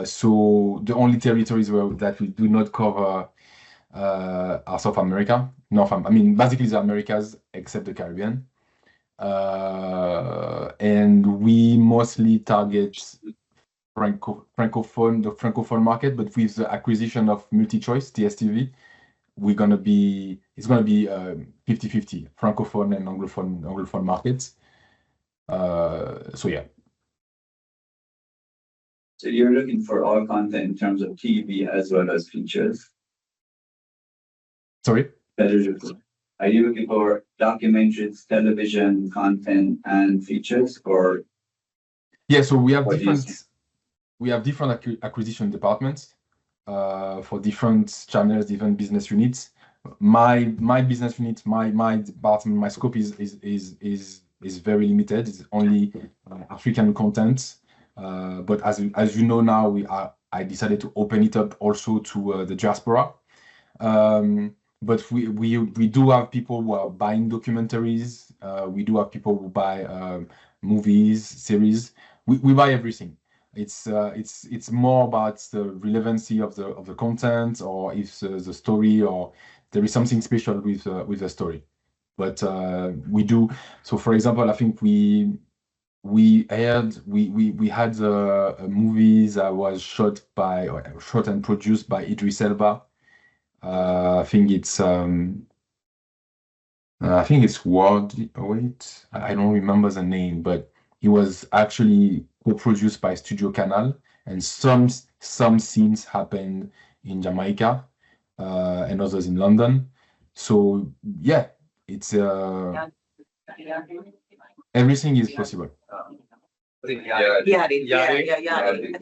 R: So the only territories that we do not cover are South America, basically the Americas except the Caribbean. And we mostly target the francophone market, but with the acquisition of MultiChoice, TSTV, it's gonna be 50-50 francophone and anglophone markets. So yeah.
S: So you're looking for all content in terms of TV as well as features?
R: Sorry?
S: Are you looking for documentaries, television content, and features, or?
R: Yeah, so we have different acquisition departments for different channels, different business units. My business unit, my department, my scope is very limited. It's only African content. But as you know now, I decided to open it up also to the diaspora. But we do have people who are buying documentaries. We do have people who buy movies, series. We buy everything. It's more about the relevancy of the content, or if the story, or there is something special with the story. But we do. So for example, I think we had a movie that was shot and produced by Idris Elba. I think it's wait, I don't remember the name, but it was actually co-produced by Studio Canal, and some scenes happened in Jamaica and others in London. So yeah, it's Everything is possible.
C: Yadi.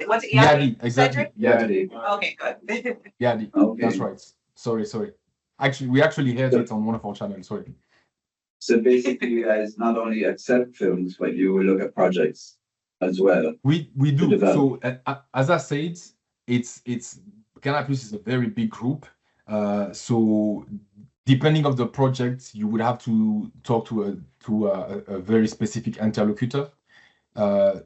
C: What's it?
R: Yadi, exactly.
C: Cedric?
R: Yadi.
C: Okay, good.
R: Yadi. That's right. Sorry. Actually, we actually heard it on one of our channels. Sorry.
S: So basically, you guys not only accept films, but you look at projects as well.
R: We do.
S: develop.
R: So as I said, it's Canal Plus is a very big group. So depending of the project, you would have to talk to a very specific interlocutor.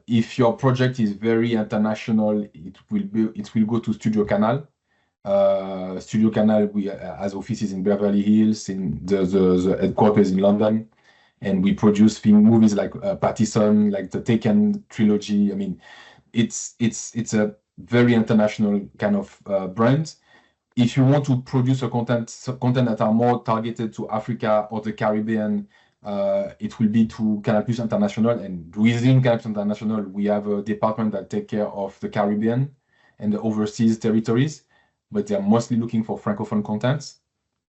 R: If your project is very international, it will go to Studio Canal. Studio Canal has offices in Beverly Hills, in the headquarters in London, and we produce movies like Batson, like the Taken trilogy. I mean, it's a very international kind of brand. If you want to produce content that are more targeted to Africa or the Caribbean, it will be to Canal Plus International, and within Canal Plus International, we have a department that take care of the Caribbean and the overseas territories, but they are mostly looking for Francophone content.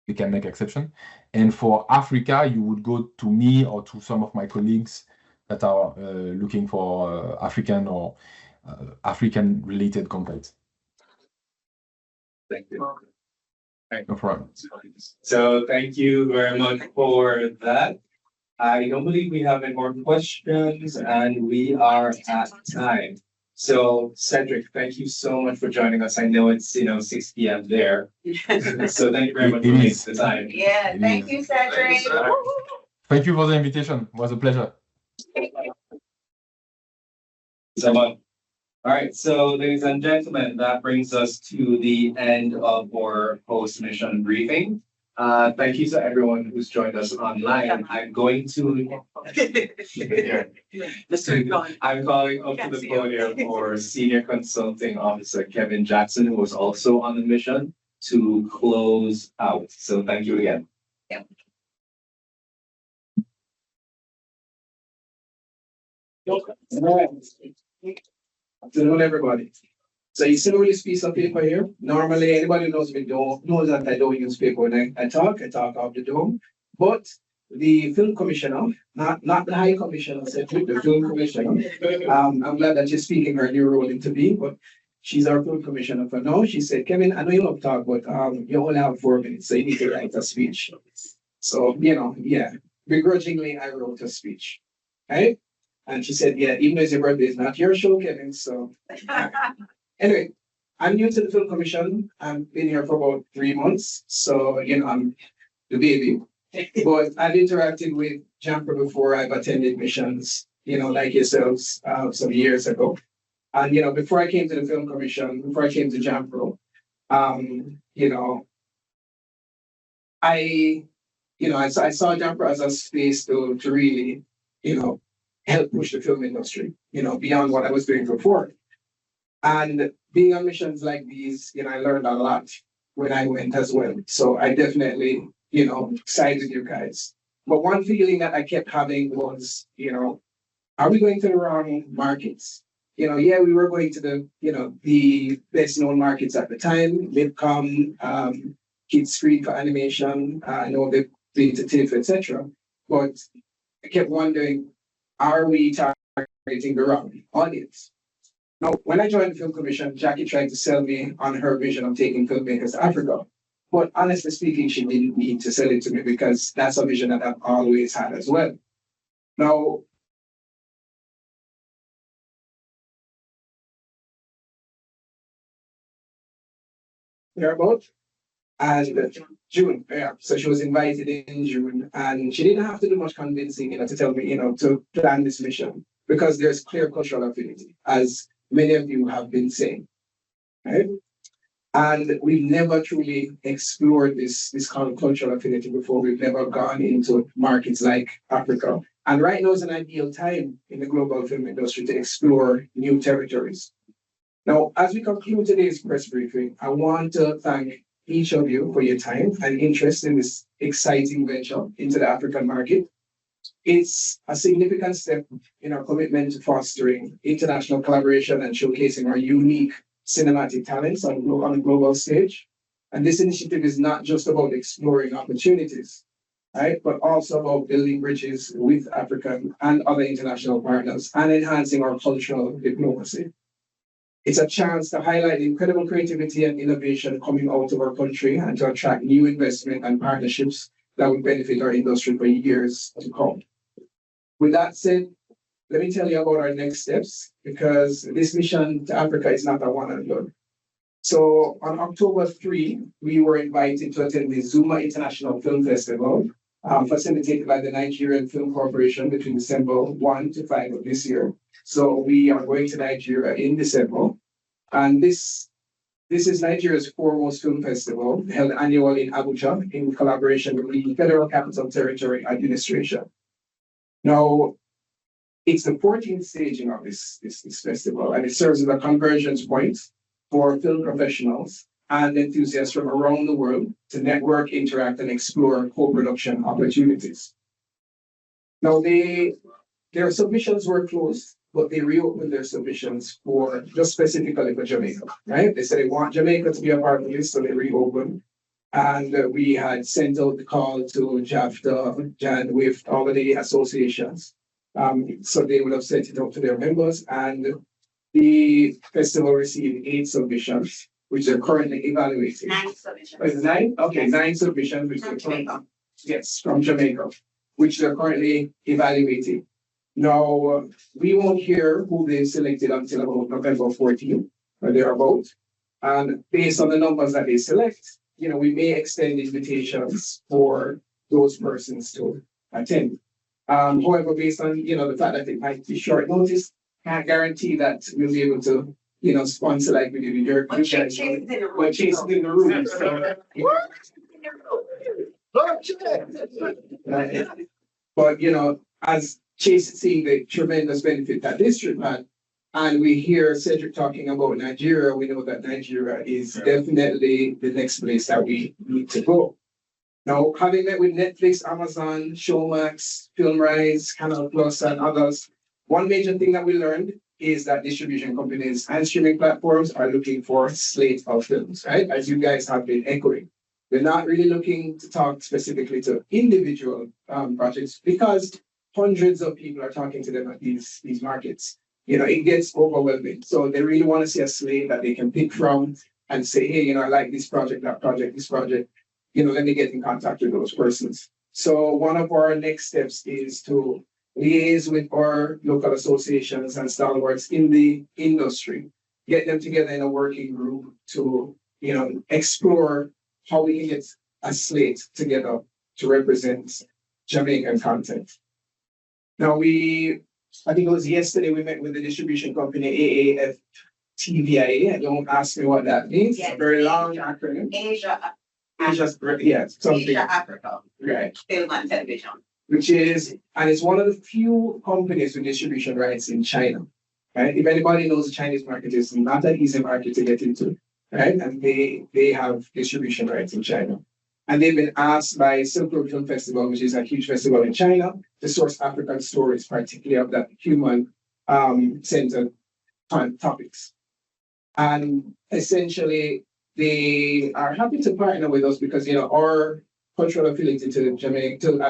R: We can make exception. And for Africa, you would go to me or to some of my colleagues that are looking for African or African-related content.
A: Thank you.
R: No problem.
A: So thank you very much for that. I don't believe we have any more questions, and we are at time. So Cedric, thank you so much for joining us. I know it's 6 p.m. there. So thank you very much for making the time.
C: Yeah, thank you, Cedric.
R: Thank you for the invitation. It was a pleasure.
A: All right, so ladies and gentlemen, that brings us to the end of our post-mission briefing. Thank you to everyone who's joined us online. I'm going to I'm calling up to the podium for Senior Consulting Officer Kevin Jackson, who was also on the mission, to close out. So thank you again.
C: Yeah.
N: Afternoon, everybody. So you see all this piece of paper here? Normally, anybody who knows me knows that I don't use paper when I talk out the dome. But the film commissioner, not the high commissioner, the film commissioner. I'm glad that you're speaking her new role into being, but she's our film commissioner for now. She said, Kevin, I know you love talk, but you only have 4 minutes, so you need to write a speech. So, yeah, begrudgingly, I wrote a speech. Right? And she said, yeah, even though it's your birthday, it's not your show, Kevin. So anyway, I'm new to the Film Commission. I've been here for about 3 months. So, I'm the baby. But I've interacted with JAMPRO before. I've attended missions, like yourselves, some years ago. And, before I came to the Film Commission, before I came to JAMPRO, I saw JAMPRO as a space to really, help push the film industry, beyond what I was doing before. And being on missions like these, I learned a lot when I went as well. So I definitely, side with you guys. But one feeling that I kept having was, are we going to the wrong markets? Yeah, we were going to the best known markets at the time, MIPCOM, Kids Screen for animation, the TIFF, etc. But I kept wondering, are we targeting the wrong audience? Now, when I joined the Film Commission, Jackie tried to sell me on her vision of taking filmmakers to Africa. But honestly speaking, she didn't need to sell it to me because that's a vision that I've always had as well. Now, thereabout, and June, yeah. So she was invited in June, and she didn't have to do much convincing, to tell me, to plan this mission because there's clear cultural affinity, as many of you have been saying, right? And we've never truly explored this cultural affinity before. We've never gone into markets like Africa. And right now is an ideal time in the global film industry to explore new territories. Now, as we conclude today's press briefing, I want to thank each of you for your time and interest in this exciting venture into the African market. It's a significant step in our commitment to fostering international collaboration and showcasing our unique cinematic talents on a global stage. And this initiative is not just about exploring opportunities, right? But also about building bridges with African and other international partners and enhancing our cultural diplomacy. It's a chance to highlight the incredible creativity and innovation coming out of our country and to attract new investment and partnerships that will benefit our industry for years to come. With that said, let me tell you about our next steps, because this mission to Africa is not a one and done. So on October 3, we were invited to attend the Zuma International Film Festival, facilitated by the Nigerian Film Corporation between December 1 to 5 of this year. So we are going to Nigeria in December. And this is Nigeria's foremost film festival, held annually in Abuja in collaboration with the Federal Capital Territory Administration. Now, it's the 14th staging of this festival, and it serves as a convergence point for film professionals and enthusiasts from around the world to network, interact, and explore co-production opportunities. Now, their submissions were closed, but they reopened their submissions for just specifically for Jamaica, right? They said they want Jamaica to be a part of this, so they reopened. And we had sent out the call to JAFTA, JAN, with all of the associations. So they would have sent it out to their members, and the festival received 8 submissions, which they're currently evaluating.
C: 9 submissions.
N: Oh, is it 9? Okay, 9 submissions, which
C: From Jamaica.
N: Yes, from Jamaica, which they're currently evaluating. Now, we won't hear who they selected until about November 14th, or thereabout. And based on the numbers that they select, we may extend invitations for those persons to attend. However, based on, the fact that it might be short notice, can't guarantee that we'll be able to, sponsor like we did with your.
C: But chasing in the room.
N: But chasing in the room. But, as Chase seeing the tremendous benefit that this trip had, and we hear Cedric talking about Nigeria, we know that Nigeria is definitely the next place that we need to go. Now, having met with Netflix, Amazon, Showmax, FilmRise, Canal Plus, and others, one major thing that we learned is that distribution companies and streaming platforms are looking for a slate of films, right? As you guys have been echoing. We're not really looking to talk specifically to individual projects, because hundreds of people are talking to them at these markets. It gets overwhelming. So they really want to see a slate that they can pick from and say, hey, I like this project, that project, this project. Let me get in contact with those persons. So one of our next steps is to liaise with our local associations and stalwarts in the industry, get them together in a working group to, explore how we can get a slate together to represent Jamaican content. Now, I think it was yesterday, we met with the distribution company AAFTVIA. Don't ask me what that means. It's a very long acronym. Asia, something.
C: Asia Africa.
N: Right.
C: Film and television.
N: And it's one of the few companies with distribution rights in China, right? If anybody knows the Chinese market, is not an easy market to get into, right? And they have distribution rights in China. And they've been asked by Silk Road Film Festival, which is a huge festival in China, to source African stories, particularly of that human-centered topics. And essentially, they are happy to partner with us because, our cultural affinity to Jamaica, to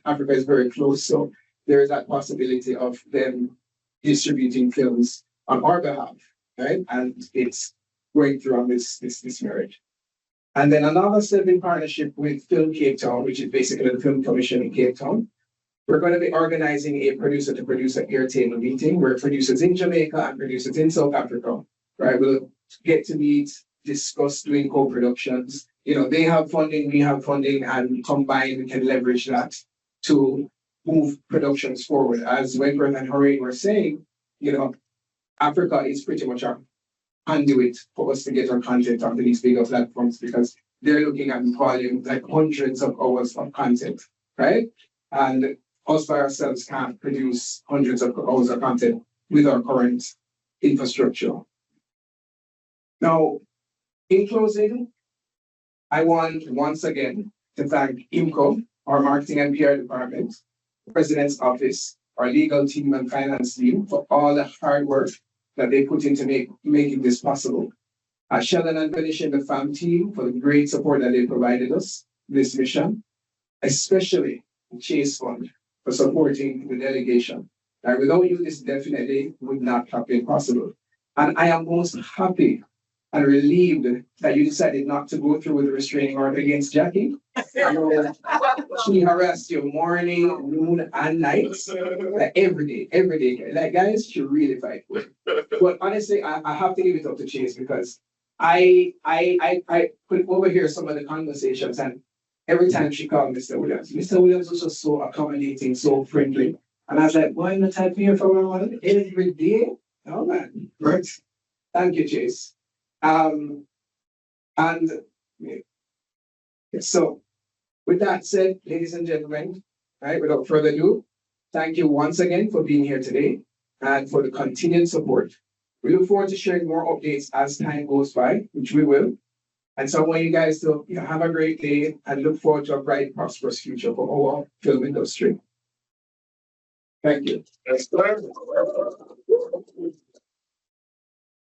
N: Africa is very close. So there is that possibility of them distributing films on our behalf, right? And it's going through on this marriage. And then another step in partnership with Film Cape Town, which is basically the Film Commission in Cape Town. We're going to be organizing a producer-to-producer airtable meeting where producers in Jamaica and producers in South Africa, right, will get to meet, discuss doing co-productions. They have funding, we have funding, and combined we can leverage that to move productions forward. As Wentworth and Horane were saying, Africa is pretty much our conduit for us to get our content onto these bigger platforms, because they're looking at volume, like hundreds of hours of content, right? And us by ourselves can't produce hundreds of hours of content with our current infrastructure. Now, in closing, I want once again to thank IMCO, our marketing and PR department, the President's office, our legal team and finance team for all the hard work that they put into making this possible. Sheldon and Felicia and the FAM team for the great support that they provided us, this mission. especially the Chase Fund for supporting the delegation. And without you, this definitely would not have been possible. And I am most happy and relieved that you decided not to go through with the restraining order against Jackie. She harassed you morning, noon, and night. Like every day. Like guys, she really fight for it. But honestly, I have to give it up to Chase because I could overhear some of the conversations, and every time she called Mr. Williams was just so accommodating, so friendly. And I was like, why not type here for one every day? Oh man, right. Thank you, Chase. And so with that said, ladies and gentlemen, right, without further ado, thank you once again for being here today and for the continued support. We look forward to sharing more updates as time goes by, which we will. And so I want you guys to have a great day and look forward to a bright, prosperous future for our film industry. Thank you.